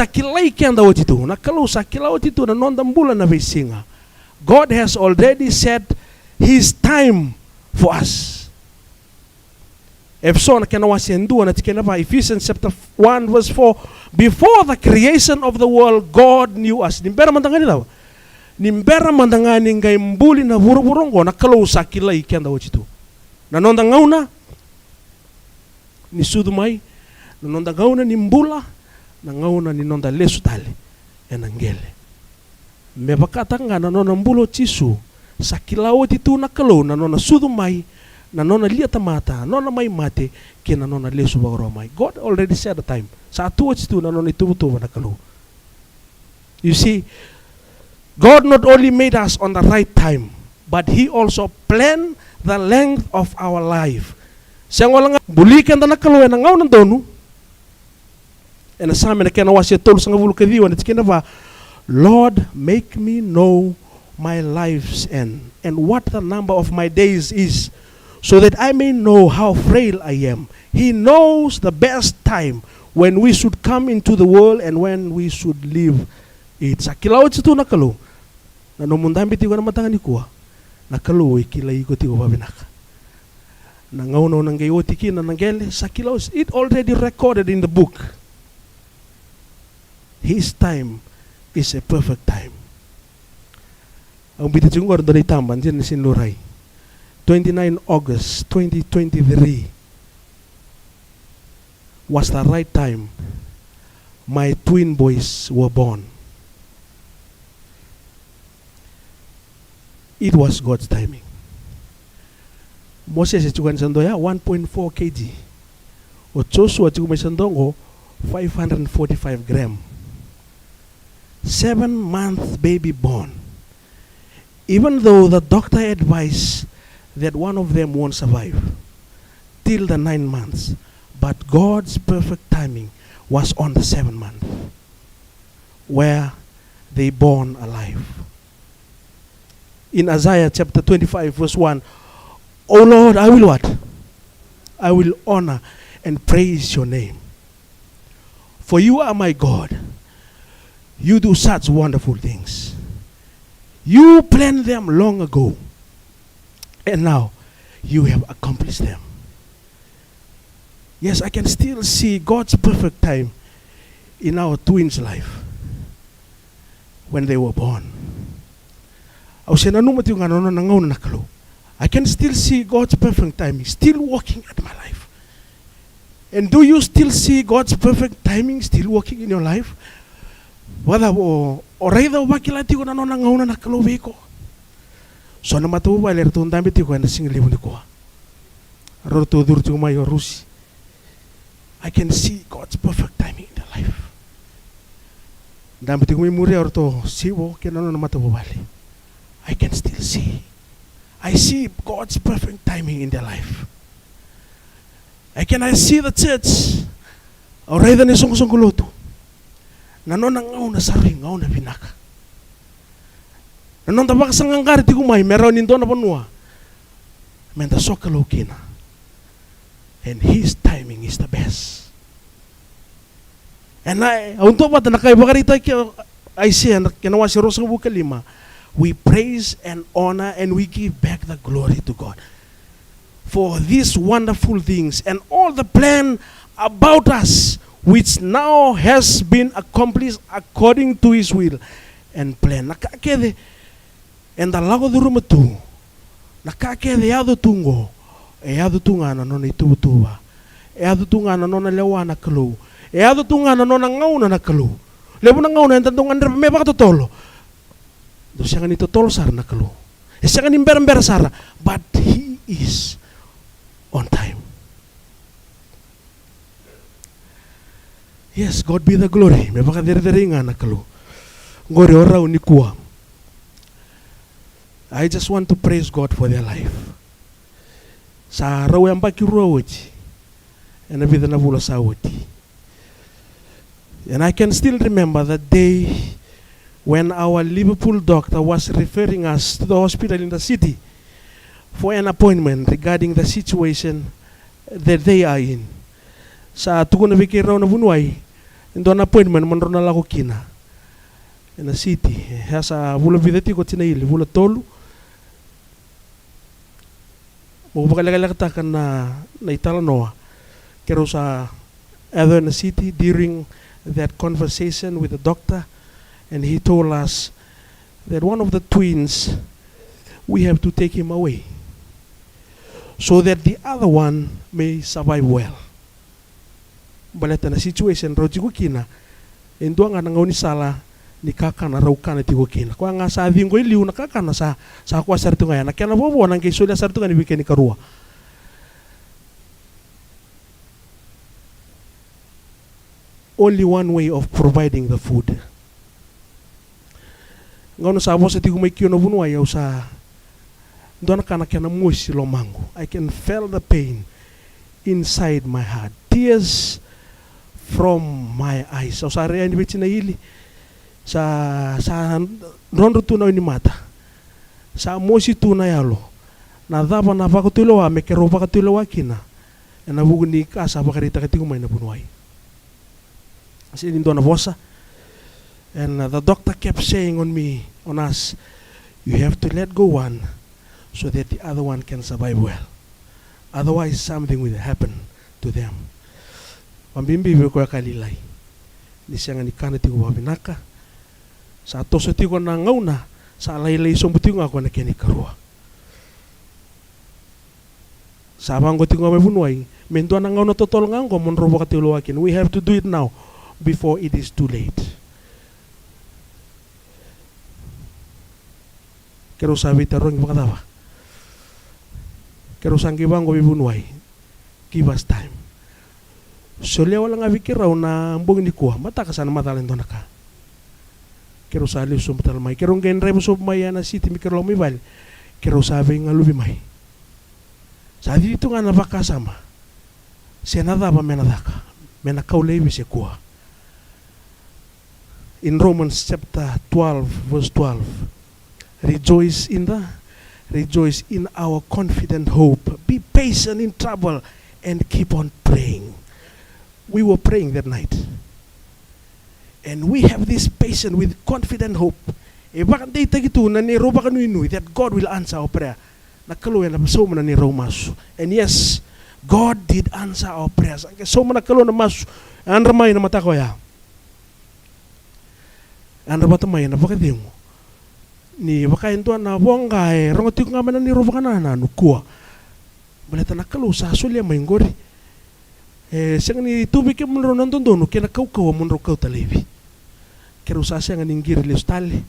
kilay kanda titu. Nakalo sa kilawo titu na nondambula na visinga. God has already set his time for us. Efson kenawasiendua na tikenava Ephesians chapter 1 verse 4, before the creation of the world God knew us. Nimbera mandangani daw. Nimbera mandangani ngay mbuli na burongo na kalau sa kilay kenda wachitu. Nanonda ngauna ni sudumai, nanonda ngauna ni mbula, na ngauna ni nonda lesu tali enangele. Mebakata nga nanona mbulo chisu sa kilawo titu na kalau nanona sudumai, na nona liata mata, nona mai mate, kina nona lesu bagromai. God already set the time. Sa atuwats tu na nona itubutuba na kalu. You see, God not only made us on the right time, but He also planned the length of our life. Siya nga lang bulikan na nakalu na ngaw ng donu. E na sa amin na kena wasya tol sa nga bulukadiwa na tikina ba, Lord, make me know my life's end and what the number of my days is, so that I may know how frail I am. He knows the best time when we should come into the world and when we should leave it. Sa kilawat situ nakalo, na numundambi tigo na matangani kuwa, nakalo ikilay ko tigo babinaka. Nangauno nang gayoti kina nanggele, sa kilawat, it already recorded in the book. His time is a perfect time. Ang bitin siguro doon ay tamban, dyan na sinluray. 29 August 2023 was the right time my twin boys were born. It was God's timing. Moses chukan sandoya 1.4 kg. O Joshua chukan sandongo 545 gram. 7-month baby born. Even though the doctor advised that one of them won't survive till the 9 months, but God's perfect timing was on the 7th month, where they born alive. In Isaiah chapter 25 verse 1, O Lord, I will what? I will honor and praise your name. For you are my God. You do such wonderful things. You planned them long ago, and now you have accomplished them. Yes, I can still see God's perfect time in our twins' life when they were born. I can still see God's perfect timing still working at my life. And do you still see God's perfect timing still working in your life? Wala o raida wakilati ko nanon nangauna nakalobe ko. So na matuwa ler to ndambi ti ko na singlibu ni ko. Roto durtu mayo rusi. I can see God's perfect timing in their life. Dami tigo may muri orto siwo kinano na matabubali. I can still see. I see God's perfect timing in their life. I see the church. Oray da ni song-songkuluto. Nanon ang ngaw na saring, ngaw na binaka. Nanon tabak sa ngangkari tigo may meron nindo na panua. Menta sokalo kina. And His timing is the best. And untuk apa na kay bakarita I see kinawa si Rosang buka 5. We praise and honor and we give back the glory to God for these wonderful things and all the plan about us which now has been accomplished according to His will and plan. Nakakede and the lago du rumatu nakakede yado tungo e yado tunga na nona itubutuba e yado tunga na nona lewa na kalu e yado tunga na nona ngauna na kalu lebo na ngauna entandong andre me baka totolo do siya ganito tol sar na kalu e siya ganin berember sara but He is on time. Yes, God be the glory. Me baka dere nga na kalu ngori oraw ni kuwa. I just want to praise God for their life. Sa raw yang pakiruawati and abida na bula sawati. And I can still remember that day when our Liverpool doctor was referring us to the hospital in the city for an appointment regarding the situation that they are in. Sa tugon na biki raw na bunway, ito an appointment man ron na lako kina in the city. Sa bula bidati ko tinaili, bula tolu. Magpakalagalakatakan na italanoa. Kero sa other in the city during that conversation with the doctor, and he told us that one of the twins, we have to take him away so that the other one may survive well. Baleta na situation raw tigo kina, endo nga nangaw ni sala ni kakana raw kana tigo kina. Kwa nga sa ading ko iliw na kakana sa akwa sarito nga yan. Nakya na bobo nang kay sulia sarito nga ni bigyan ni karua. Only one way of providing the food. Ngaw na sabo sa tigo may kiyo na bunuay yaw sa doon na kya na muis lomango. I can feel the pain inside my heart. Tears from my eyes. So sa area ni Betsi na hili sa rondo tunaw ni mata. Sa mosi tunay yalo. Na daba na pakatulowa me kero pakatulowa kina. E na bugun ni kasa pakarita katigo may na bunuay. Kasi nindo na bosa. And the doctor kept saying on us, you have to let go one so that the other one can survive well. Otherwise, something will happen to them. Pambimbi ko kalilay. Ni siya nga ni kanati ko babinaka. Sa atoso ti ko na ngauna, sa alaylay sombuti ko ako na kini karua. Sa abang ko ti ko may bunuay, mendo na ngauna totol nga ko, monrobo ka tiluwakin. We have to do it now before it is too late. Kero sabi tarong ipakatawa. Kero sang kibang ko bibunuay. Give us time. So liya walang abikiraw na ambong ni kuha. Mata ka sana matalin doon na ka. Kero sali sumtalmay. Kero ngayon rebo sumaya na city mikirlaw may bal. Kero sabi nga lumimay. Sabi dito nga napakasama. Siya nadaba menadaka. Menakaulay bisi kuha. In Romans chapter 12 verse 12. Rejoice in our confident hope. Be patient in trouble and keep on praying. We were praying that night. And we have this patient with confident hope. E bakit dito gitu na ni roba kanuinui that God will answer our prayer. Nakaluya na so man ni Romas. And yes, God did answer our prayers. So man nakaluya na mas andramay na mata ko ya. Andra batamay na bakit mo? Ni bakain tuan na bongkai rongotik nga man ni roba kanana nukua. Baleta nakalu sa sulia maingori. Siya ni tubig ke munro nondono kaya nakaukaw munro kau talibi. Kero sa siya nga ninggiri listali.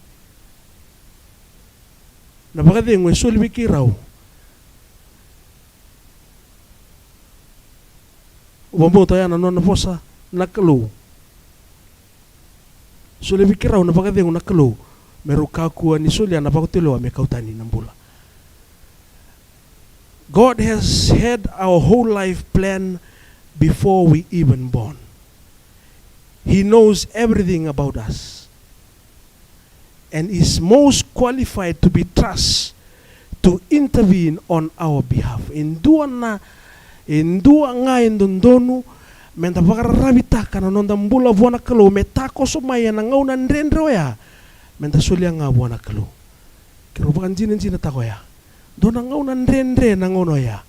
Na bakit yung sulbi kiraw. Ubamu tayo na nona posa nakalo. Sule bikirau na pagkadengu nakalo. Meru kakua ni sule na pagkutilo me kautani nambula. God has had our whole life plan before we even born. He knows everything about us and is most qualified to be trusted to intervene on our behalf. Indua nga indondonu menta pakararabita kana nonda mbula buana kalo metako sumaya na ngauna ndrendro ya menta sulia nga buana kalo. Kirubakan jina tako ya. Dona ngauna ndrendre na ngono ya.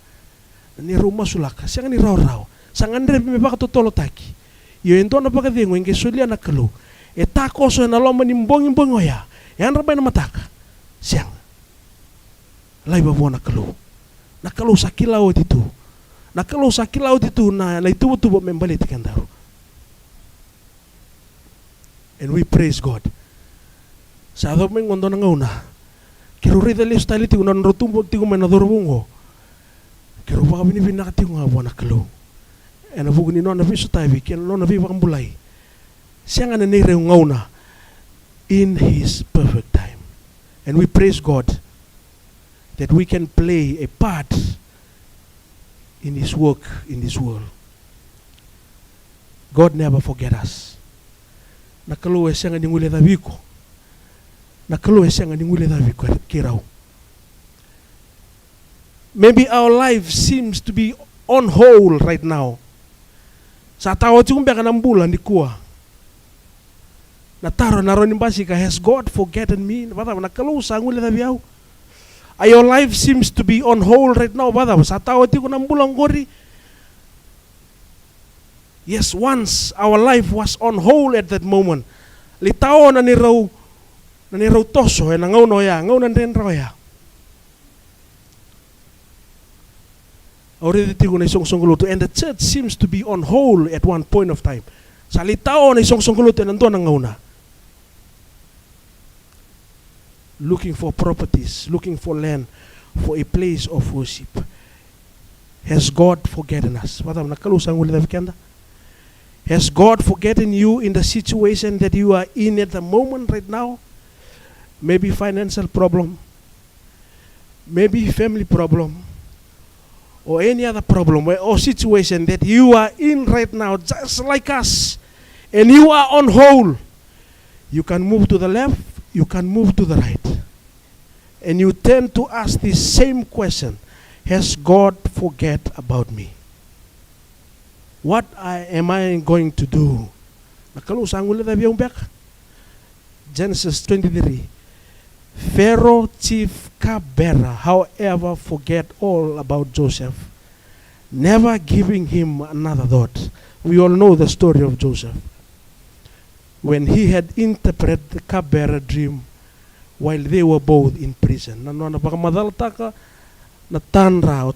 Ni rumah sulaka siang ni rau sangan ndre me pakatotolo taki. Yo entona pakadengo inge sulia na kalo. Tako so na loma ni mbongi ya. Yan rabay na mataka. Siang. Laiba buana kalo. Nakalo sa kilaw dito. Nakalo sa kilaw dito na itubo membalit kandaru. And we praise God. Sa adop meng ngondo na ngauna. Kiro rida le style ti unan rotumbo ti ko menador bungo. Kiro baka binibin nakati ko nga buana kalo. And abugo ni no na biso tabi ken no na bi bakambulay. Siya nga nanire ngauna in His perfect time. And we praise God that we can play a part in His work in this world. God never forget us. Nakalo siya nga ningule dabiko. Nakalo siya nga ningule dabiko kirao. Maybe our life seems to be on hold right now. Sa tao ti kumbeka ng bulan di kuwa. Nataro naron ni basika, has God forgotten me? Bata nakalo sa ngule dabiaw. Your life seems to be on hold right now. Bata sa tao ti ko ng bulang gori. Yes, once our life was on hold at that moment. Litao na ni raw toso na ngaw no ya, ngaw nan ren raw ya. Already tigo na isong songkuluto, and the church seems to be on hold at one point of time. Sa litao na isong songkuluto nanto na ngaw na. Looking for properties, looking for land, for a place of worship. Has God forgotten us? Has God forgotten you in the situation that you are in at the moment right now? Maybe financial problem, maybe family problem, or any other problem or situation that you are in right now, just like us, and you are on hold. You can move to the left, you can move to the right, and you tend to ask this same question: has God forget about me? What am I going to do? Genesis 23. Pharaoh chief cupbearer, however, forget all about Joseph, never giving him another thought. We all know the story of Joseph. When he had interpreted the cupbearer dream while they were both in prison.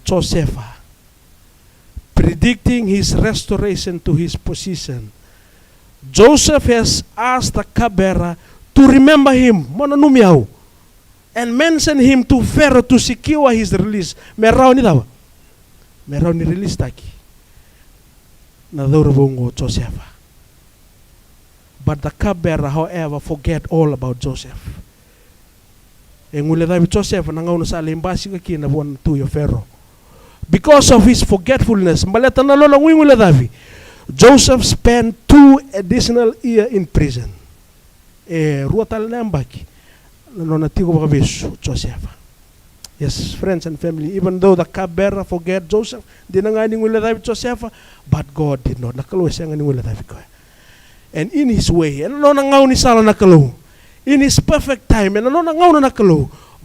Joseph, predicting his restoration to his position. Joseph has asked the cupbearer to remember him, and mention him to Pharaoh to secure his release. Merao ni release taki. Nadorobongo Joseph. But the cupbearer, however, forget all about Joseph. Joseph nangauna sa limbasi ka kinabuan tuyo Pharaoh. Because of his forgetfulness, Joseph spent 2 additional years in prison. Yes, friends and family, even though the cupbearer forget Joseph, Joseph, but God did not. And in his way, in his perfect time,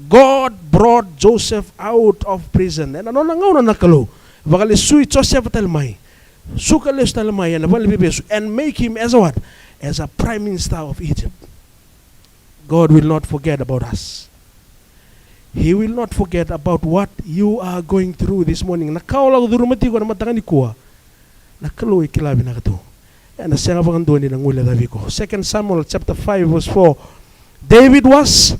God brought Joseph out of prison. And and make him as what? As a prime minister of Egypt. God will not forget about us. He will not forget about what you are going through this morning. And 2 Samuel chapter 5 verse 4. David was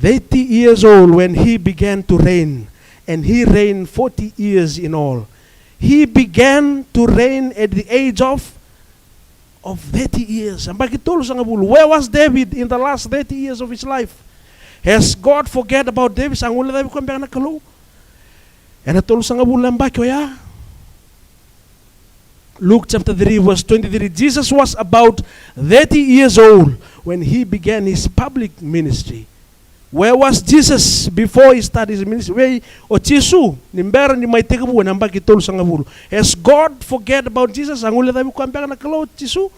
80 years old when he began to reign, and he reigned 40 years in all. he began to reign at the age of 30 years. And bakitolo sa ngabulo, where was David in the last 30 years of his life? Has God forget about David? Sang ula David ko na kalo. And atolo sa ngabulo ang bakyo ya. Luke chapter 3 verse 23. Jesus was about 30 years old when he began his public ministry. Where was Jesus before he started his ministry? Where o Chisu nimbera ni may tegabu na bakitolo sa ngabulo. Has God forget about Jesus? Ang ula David ko na kalo Chisu.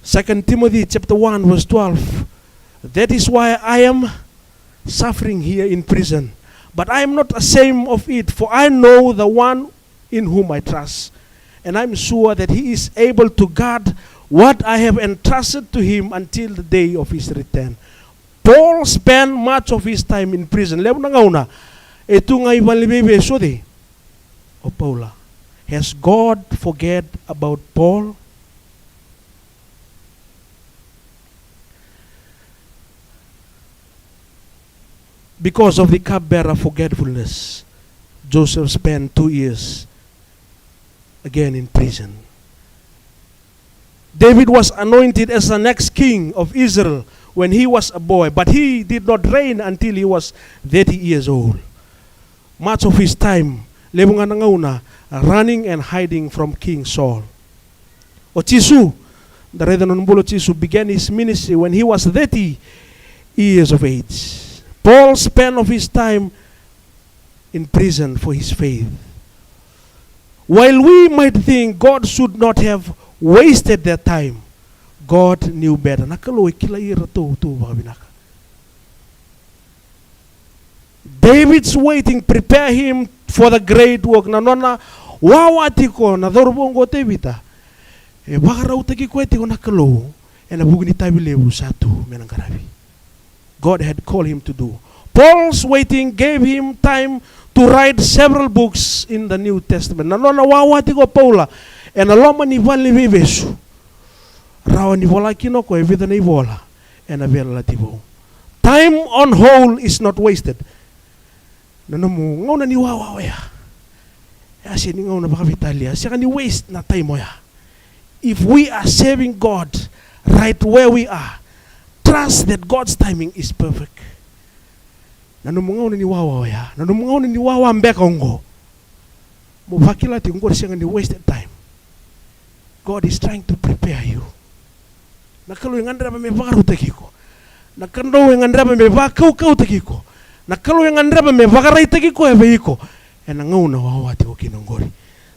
2 Timothy chapter 1 verse 12. That is why I am suffering here in prison. But I am not ashamed of it, for I know the one in whom I trust. And I'm sure that he is able to guard what I have entrusted to him until the day of his return. Paul spent much of his time in prison. Lepo na nga una, ito nga ibalibebe sudi o Paula. Has God forget about Paul? Because of the cupbearer forgetfulness, Joseph spent 2 years again in prison. David was anointed as the next king of Israel when he was a boy, but he did not reign until he was 30 years old. Much of his time, lebong nga una, running and hiding from King Saul. O Chisu, the Redanon Chisu began his ministry when he was 30 years of age. Paul spent of his time in prison for his faith. While we might think God should not have wasted their time, God knew better. Nakaloy kila ira to binaka. David's waiting prepare him for the great work. Na nona wawati ko na dorbongo David. E baka raw tagi ko eti ko nakalo. E nabugni tabi lebu satu menang karabi. God had called him to do. Paul's waiting gave him time to write several books in the New Testament. Nanona wawati ko Paula. And aloma ni vali vivesu. Rawa ni vola kinoko evita ni vola. And avela lativo. Time on whole is not wasted. Nanomu ngauna ni wawa ya. Asi ni ngauna baka vitalia. Siya ni waste na time mo ya. If we are serving God right where we are, trust that God's timing is perfect. Nanumungaw ni wawa ya. Nanumungaw ni wawa mbeka ongo. Mubakila ti ngor siya ni wasted time. God is trying to prepare you. Nakalo yung andra me bakaru tekiko. Nakando yung andra me bakau tekiko. Nakalo yung andra me bakaray tekiko ebeiko. And nangaw na wawa ti kinongori.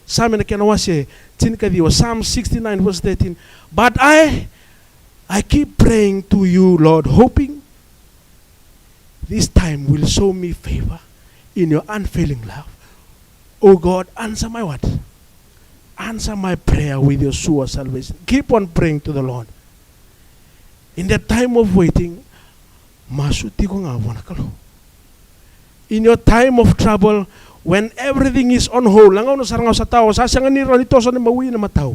Sabi na kinawase tinka diwa Psalm 69 verse 13. But I keep praying to you, Lord, hoping this time will show me favor in your unfailing love. Oh God, answer my what? Answer my prayer with your sure salvation. Keep on praying to the Lord. In the time of waiting, masuti ko nga wanakalo. In your time of trouble, when everything is on hold, langaw no sarangaw sa tao, sasangan ni ranito sa ni mawi na mataw.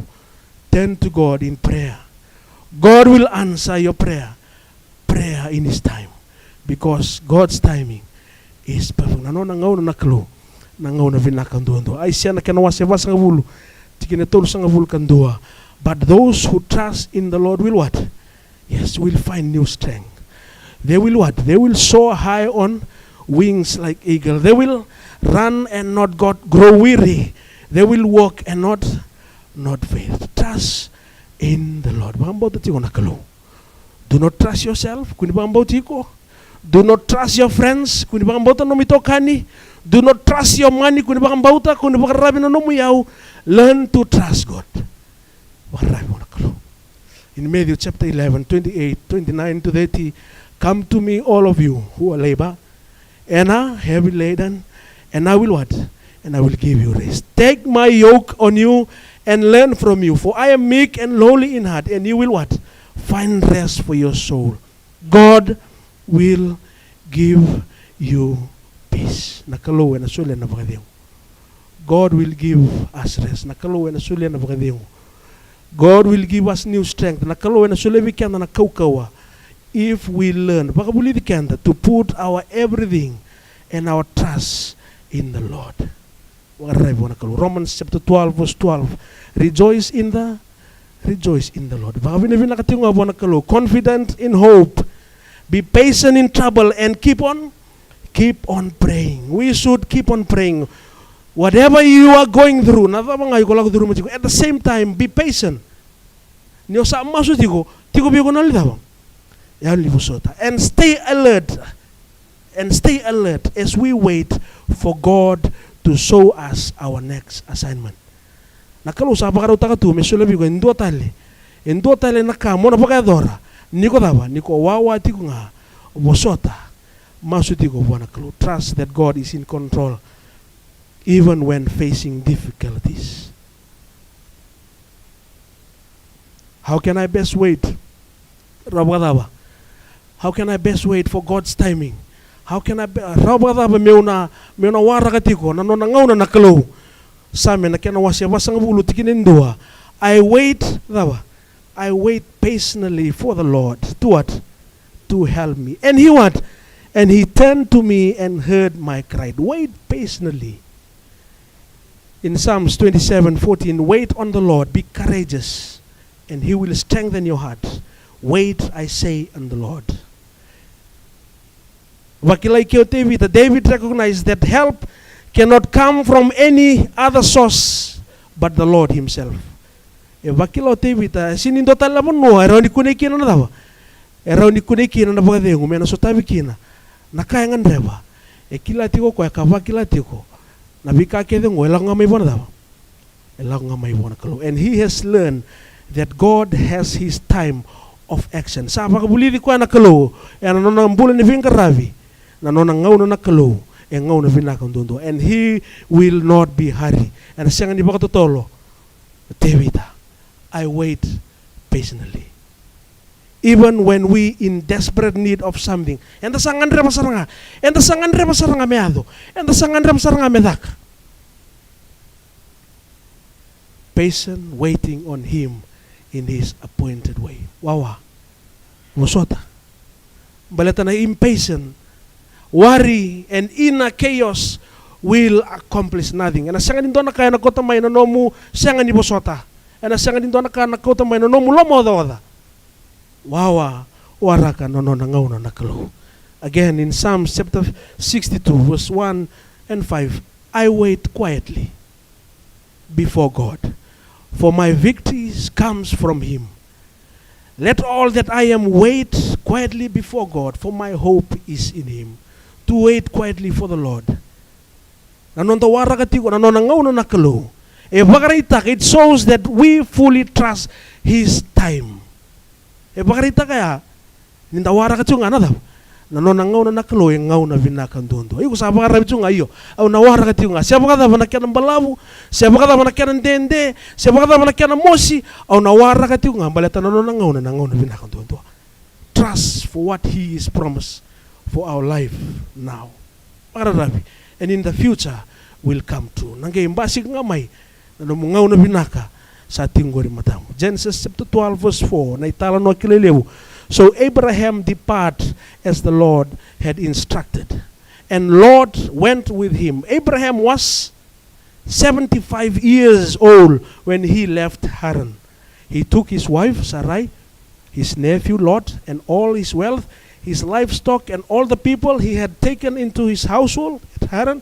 Turn to God in prayer. God will answer your prayer in His time, because God's timing is perfect. Nano nangaw na naklo, nangaw na vinakanduando. Ay siya na kanawaseva sa ngabulu, tikinatol sa ngabulu kandua. But those who trust in the Lord will what? Yes, will find new strength. They will what? They will soar high on wings like eagle. They will run and not grow weary. They will walk and not fail. Trust in the Lord. Do not trust yourself. Do not trust your friends. Do not trust your money. Learn to trust God. In Matthew chapter 11, 28, 29 to 30, come to me, all of you who are labor and are heavy laden, and I will what? And I will give you rest. Take my yoke on you and learn from you, for I am meek and lowly in heart, and you will what? Find rest for your soul. God will give you peace. Nakalo na sulen na bakadiyong. God will give us rest. Nakalo na sulen na bakadiyong. God will give us new strength. Nakalo na sulen wikenda na kaukawa. If we learn, bakabuli dikenda, to put our everything and our trust in the Lord. Romans chapter 12 verse 12. Rejoice in the Lord. Confident in hope. Be patient in trouble and keep on praying. We should keep on praying. Whatever you are going through, at the same time, be patient. And stay alert. As we wait for God to show us our next assignment. Nakalo sa pakaraw takatu mesule bigo ndo tale nakamona pakadora niko dava niko wawa tiku nga bosota masu tiku bwana kalo. Trust that God is in control even when facing difficulties. How can I best wait? Rabadava. How can I best wait for God's timing? How can I Rabadava meuna warakatiko na nona ngauna nakalo. Same na kena wasya wasang bulu tikinin dua. I wait patiently for the Lord to what? To help me. And he what? And he turned to me and heard my cry. Wait patiently. In Psalms 27:14, wait on the Lord, be courageous, and he will strengthen your heart. Wait, I say, on the Lord. David recognized that help cannot come from any other source but the Lord himself. Vakilo tevita sinindo talabon no eroni kunekina na dawa. Eroni kunekina na bagadengu mena sotabikina. Nakaya ngandreba. Kila tiko kwa kavakila tiko. Na bika kedengu elanga mai bona dawa. Elanga mai bona kalo. And he has learned that God has his time of action. Sa bakabuli kwa na kalo. Ena nona mbule ni vinga ravi. Na nona ngau na kalo. And he will not be hurried. And siang ni bakatotolo, Tevita, I wait patiently. Even when we in desperate need of something. And the sangandre pasaranga. And the sangandre pasaranga meado. And the sangandre pasaranga medak. Patient, waiting on him in his appointed way. Wawa. Musota. Baleta na impatient. Worry and inner chaos will accomplish nothing. And asangan dito na kaya nakota may nanomu sangan ni bosota. And asangan dito na kaya nakota may nanomu lomo da. Wawa waraka nono nangaw na nakalo. Again in Psalms chapter 62 verse 1 and 5, I wait quietly before God, for my victories comes from him. Let all that I am wait quietly before God, for my hope is in him. To wait quietly for the Lord. It shows that we fully trust his time. Nanonangaw na nakalo yung ngaw na vinakandondo. Iku sa bakarabi chunga iyo. Au nawara kati nga. Siya bakada manakyan ng balabu. Siya bakada manakyan ng dende. Siya bakada manakyan ng mosi. Au nawara kati nga. Balata nanonangaw na vinakandondo. Trust for what he is promised for our life now. Pararabi. And in the future will come true. Nanggay imbasig nga may. Nanomungaw na binaka sa ating gori matamu. Genesis chapter 12 verse 4. Na itala no kilelewu. So Abraham departed as the Lord had instructed. And Lot went with him. Abraham was 75 years old when he left Haran. He took his wife Sarai, his nephew Lot, and all his wealth, his livestock, and all the people he had taken into his household at Haran,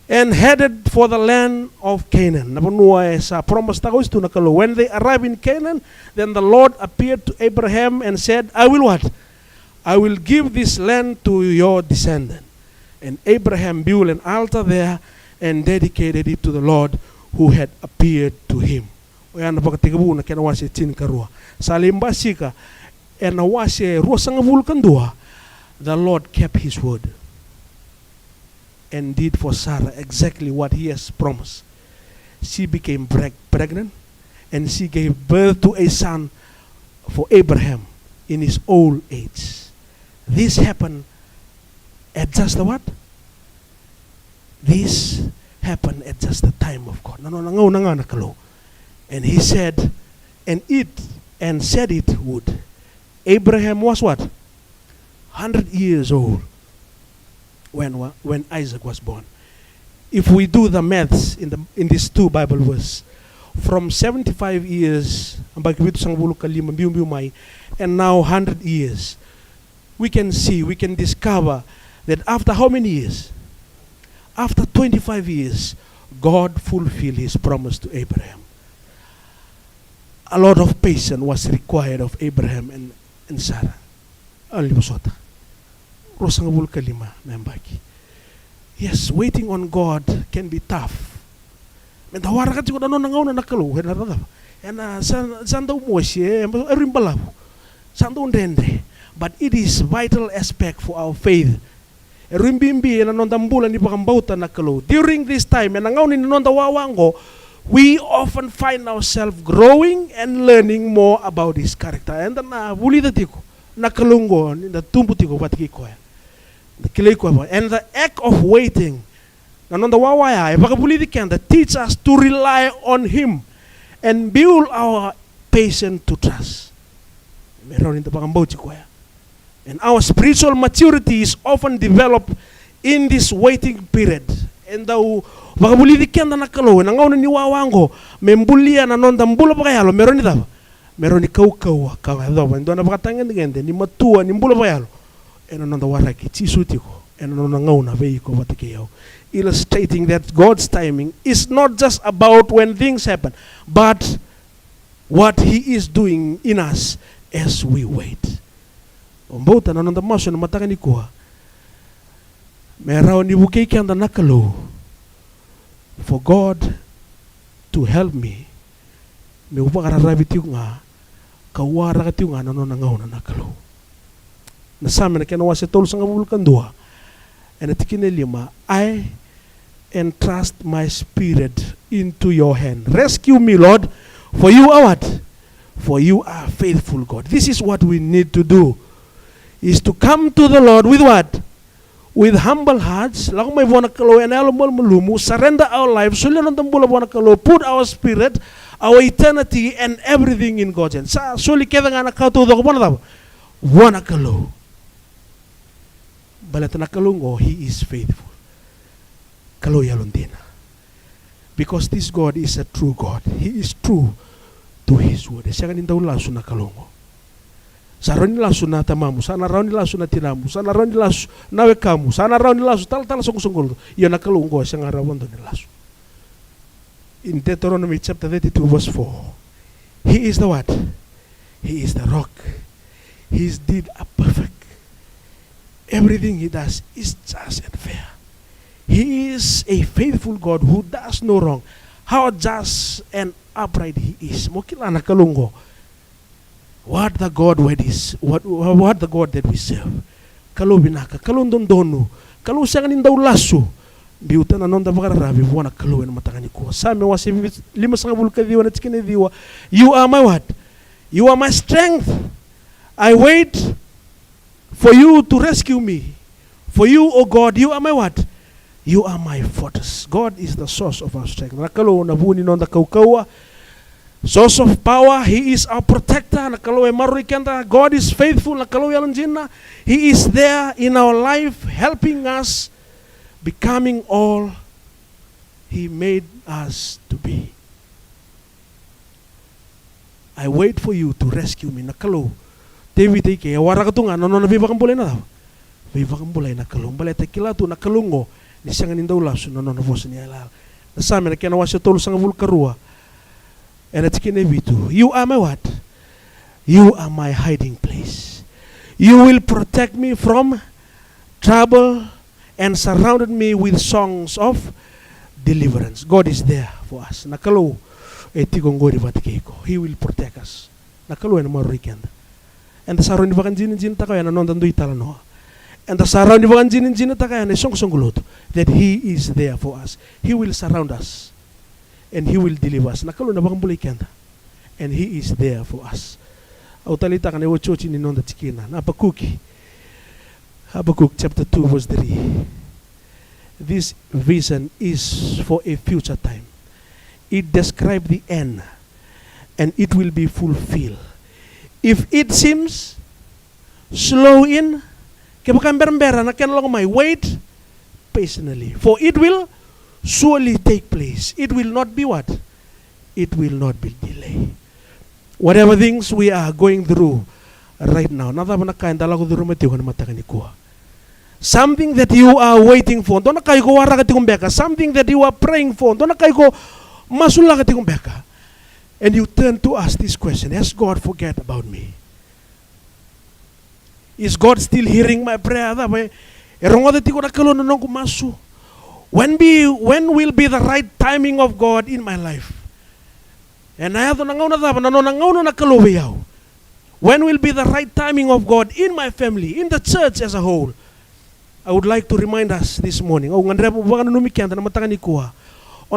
and headed for the land of Canaan. When they arrived in Canaan, then the Lord appeared to Abraham and said, I will what? I will give this land to your descendant. And Abraham built an altar there and dedicated it to the Lord who had appeared to him. The Lord kept his word and did for Sarah exactly what he has promised. She became pregnant and she gave birth to a son for Abraham in his old age. This happened at just the what? This happened at just the time of God. And he said, and said it would. Abraham was what? 100 years old when Isaac was born. if we do the maths in these two Bible verses, from 75 years and now 100 years, we can discover that after how many years? After 25 years, God fulfilled his promise to Abraham. A lot of patience was required of Abraham and Sarah. Yes, waiting on God can be tough. And but it is vital aspect for our faith. During this time, we often find ourselves growing and learning more about his character. And the act of waiting teach us to rely on him and build our patience to trust. And our spiritual maturity is often developed in this waiting period. And the illustrating that God's timing is not just about when things happen, but what he is doing in us as we wait. For God to help me, I entrust my spirit into your hand. Rescue me, Lord, for you are what? For you are faithful, God. This is what we need to do, is to come to the Lord with what? With humble hearts, surrender our lives, put our spirit, our eternity, and everything in God's hands. He is faithful. Because this God is a true God. He is true to his word. Saroni lasu na tamamu, sana rauni lasu na tinamu, sana rauni lasu na wekamu, sana rauni lasu tal sungul. Iyo nakalungo siyang arawan doon lasu. In Deuteronomy chapter 32 verse 4, he is the what? He is the rock. His deeds are perfect. Everything he does is just and fair. He is a faithful God who does no wrong. How just and upright he is. Mokila nakalungo. What the God the God that we serve. Kalau binaka, kalau dondonu, kalau sanganin daw lasso. Biutan anon da bagarabi wana kalau en matangani ko. Same wasi 5 kadiwa na tikine diwa. You are my what? You are my strength. I wait for you to rescue me. For you, O God, you are my what? You are my fortress. God is the source of our strength. Nakalo nabuni nonda kaukawa. Source of power, he is our protector. God is faithful. He is there in our life, helping us, becoming all he made us to be. I wait for you to rescue me. Nakalo. David ike warakatunga no viva kambulay na daw. Viva kambulay nakalo. Balete kilatu nakalungo ni sanganin daw laso no voz ni alal. Nasame na kena wasyo tolo sang vulkarua. And it's kinevitu. You are my what? You are my hiding place. You will protect me from trouble and surrounded me with songs of deliverance. God is there for us. Nakalo etigongori vatikeko. He will protect us. Nakalo en marikenda. And the surrounding vakanjin takaya na nondandu italano. And the surrounding vakanjin takaya na songuluto. That he is there for us. He will surround us. And he will deliver us. And he is there for us. Autalita ka newo chochi ni nonda tikina. Habakkuk chapter 2 verse 3. This vision is for a future time. It describes the end. And it will be fulfilled. If it seems slow wait patiently. For it will surely take place. It will not be what? It will not be delayed. Whatever things we are going through right now, something that you are waiting for, something that you are praying for, and you turn to ask this question: has God forget about me? Is God still hearing my prayer? When will be the right timing of God in my life? When will be the right timing of God in my family, in the church as a whole? I would like to remind us this morning on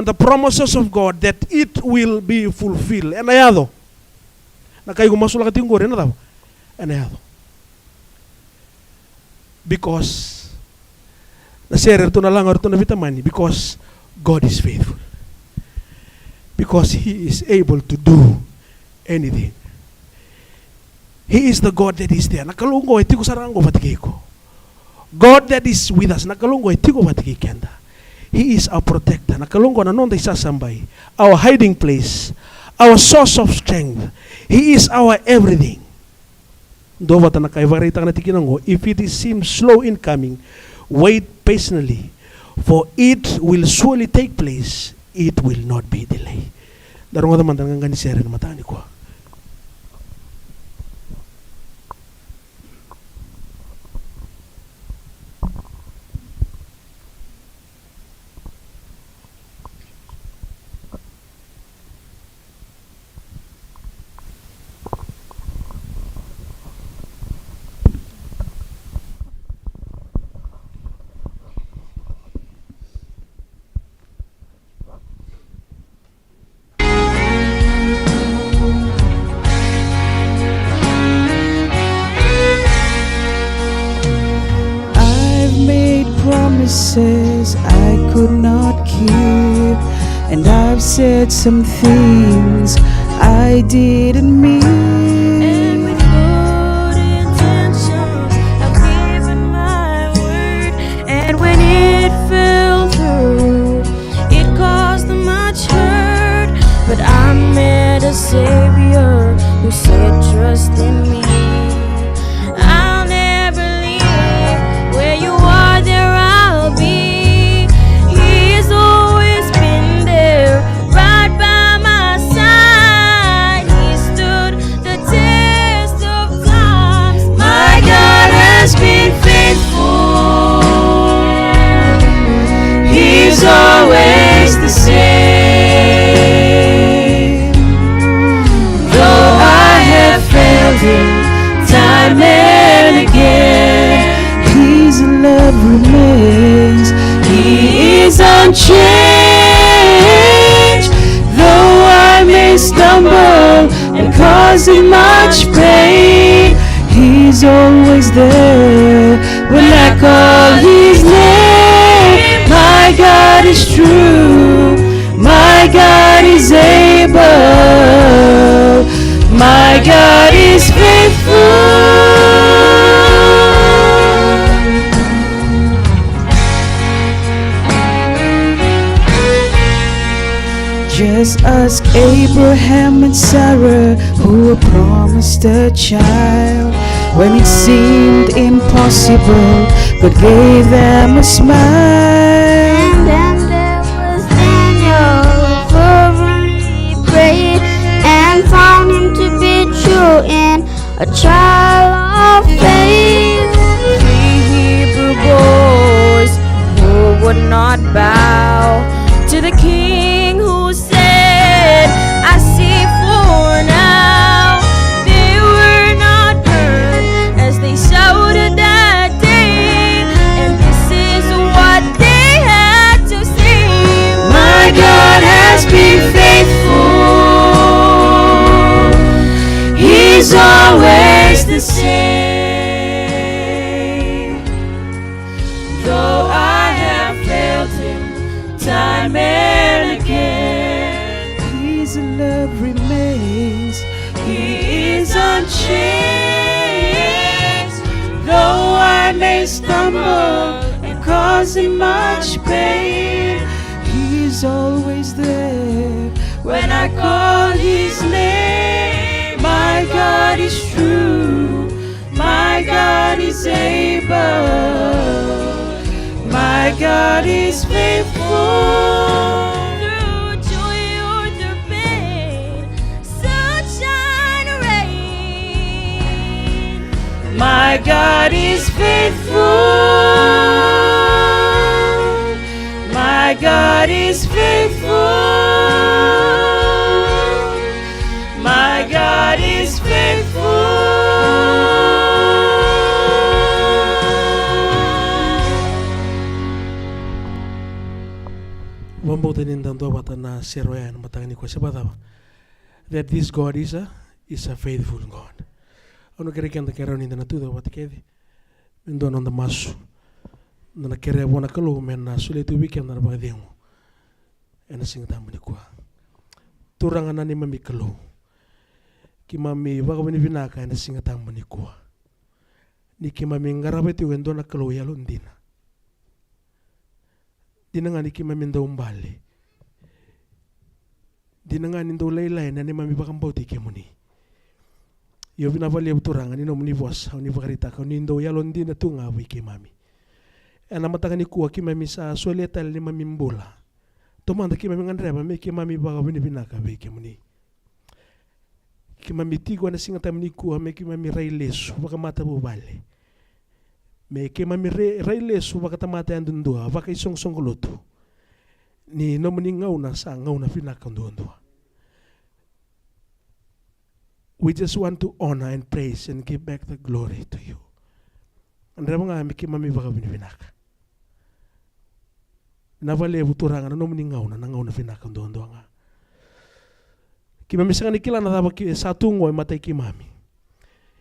the promises of God that it will be fulfilled. Because because God is faithful. Because He is able to do anything. He is the God that is there. God that is with us. He is our protector. Our hiding place. Our source of strength. He is our everything. If it seems slow in coming, wait patiently, for it will surely take place. It will not be delayed. Promises I could not keep, and I've said some things I didn't mean. And with good intentions, I've given my word, and when it fell through, it caused much hurt. But I met a Savior who said, trust in me. I'll never leave. Where you are, there I'll be. He has always been there, right by my side. He stood the test of times. My God has been faithful. He's always the same. Though I have failed Him time and again, His love remains. He is unchanged. Though I may stumble and cause Him much pain, He's always there when I call His name. My God is true. My God is able. My God is faithful. Just ask Abraham and Sarah, who were promised a child. When it seemed impossible, God gave them a smile. And then there was Daniel, who fervently prayed and found him to be true in a trial of faith. 3 Hebrew boys who would not bow to the king who said, I see for now. They were not burned as they shouted that day, and this is what they had to say. My God has been faithful. He's always the same. Though I have failed Him time and again, His love remains. He is unchanged. Though I may stumble and cause Him much pain, He He's always there when I call His name. My God is true, my God is able, my God is faithful. Through joy or through pain, sunshine or rain, My God is faithful, my God is faithful, my God is faithful. Wambote nindando bata na seroya na matangani kwa Sabbath that this God is a faithful God. Ano kere kanta kera ninda na tuda wati kedi mindo nanda masu na kere wana kalu men na sule tu weekend na bagadengo ena singta mani kwa turanga na ni mami kalu ki mami baga bani vinaka ena singta mani kwa ni ki mami ngarabe tu wendo na kalu ya londina dinangani ki mami ndo umbali dinangani ndo laila na ni mami baga mbauti ke muni yo vina vale uturanga ni no muni vos ni vakarita ka ni ndo ya londina tunga wi ki mami ena matanga ni kuwa ki mami sa soleta ni mami mbula tomanda ki mami ngandreba me ki mami baga bani vinaka wi ke muni ki mami tigo na singa tamni kuwa me ki mami railesu baga mata bu vale me ke mami railesu baka tamata andundua baka isong songolotu ni no muni ngauna sa ngauna vinaka ndundua. We just want to honor and praise and give back the glory to you. Andra mga mi ki mami baka vinaka na vale buturanga no muni ngauna na ngauna vinaka ndundua nga ki mami sanga ni kila na daba ki satungo matai ki mami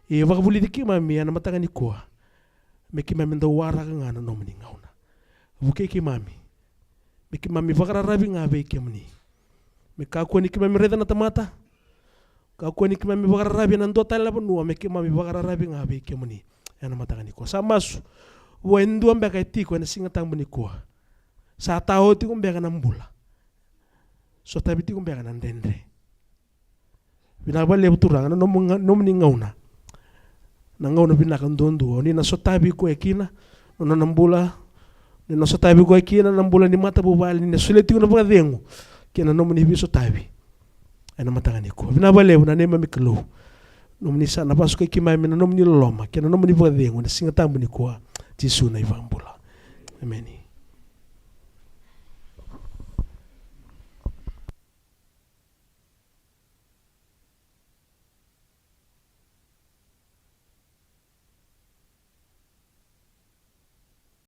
e baka buliti ki mami ana matanga ni kuwa me ki mami ndo wara nga na no muni ngauna buke ki mami me ki mami vakara rabi nga be ki muni me ka ko ni ki mami reda na tamata ka ko ni ki mami vakara rabi na ndo tala bonua me ki mami vakara rabi nga be ki muni ana matanga ni kuwa sa masu wendu ambe ka tiko na singa tambu ni kuwa sa tao ti kumbe ka nambula so tabi ti kumbe ka nandendre bina bale buturanga no muni ngauna na ngauna bina kan dondu ni na sotabi ko ekina no nambula ni na sotabi ko ekina nambula ni mata bubali ni suleti ko na bagadengo kina no muni biso tabi ana matangani ko bina bale na nema miklo no muni sa na pasko ekima mina no muni loma kina no muni bagadengo ni singa tambu ni ko jisu na ivambula amen.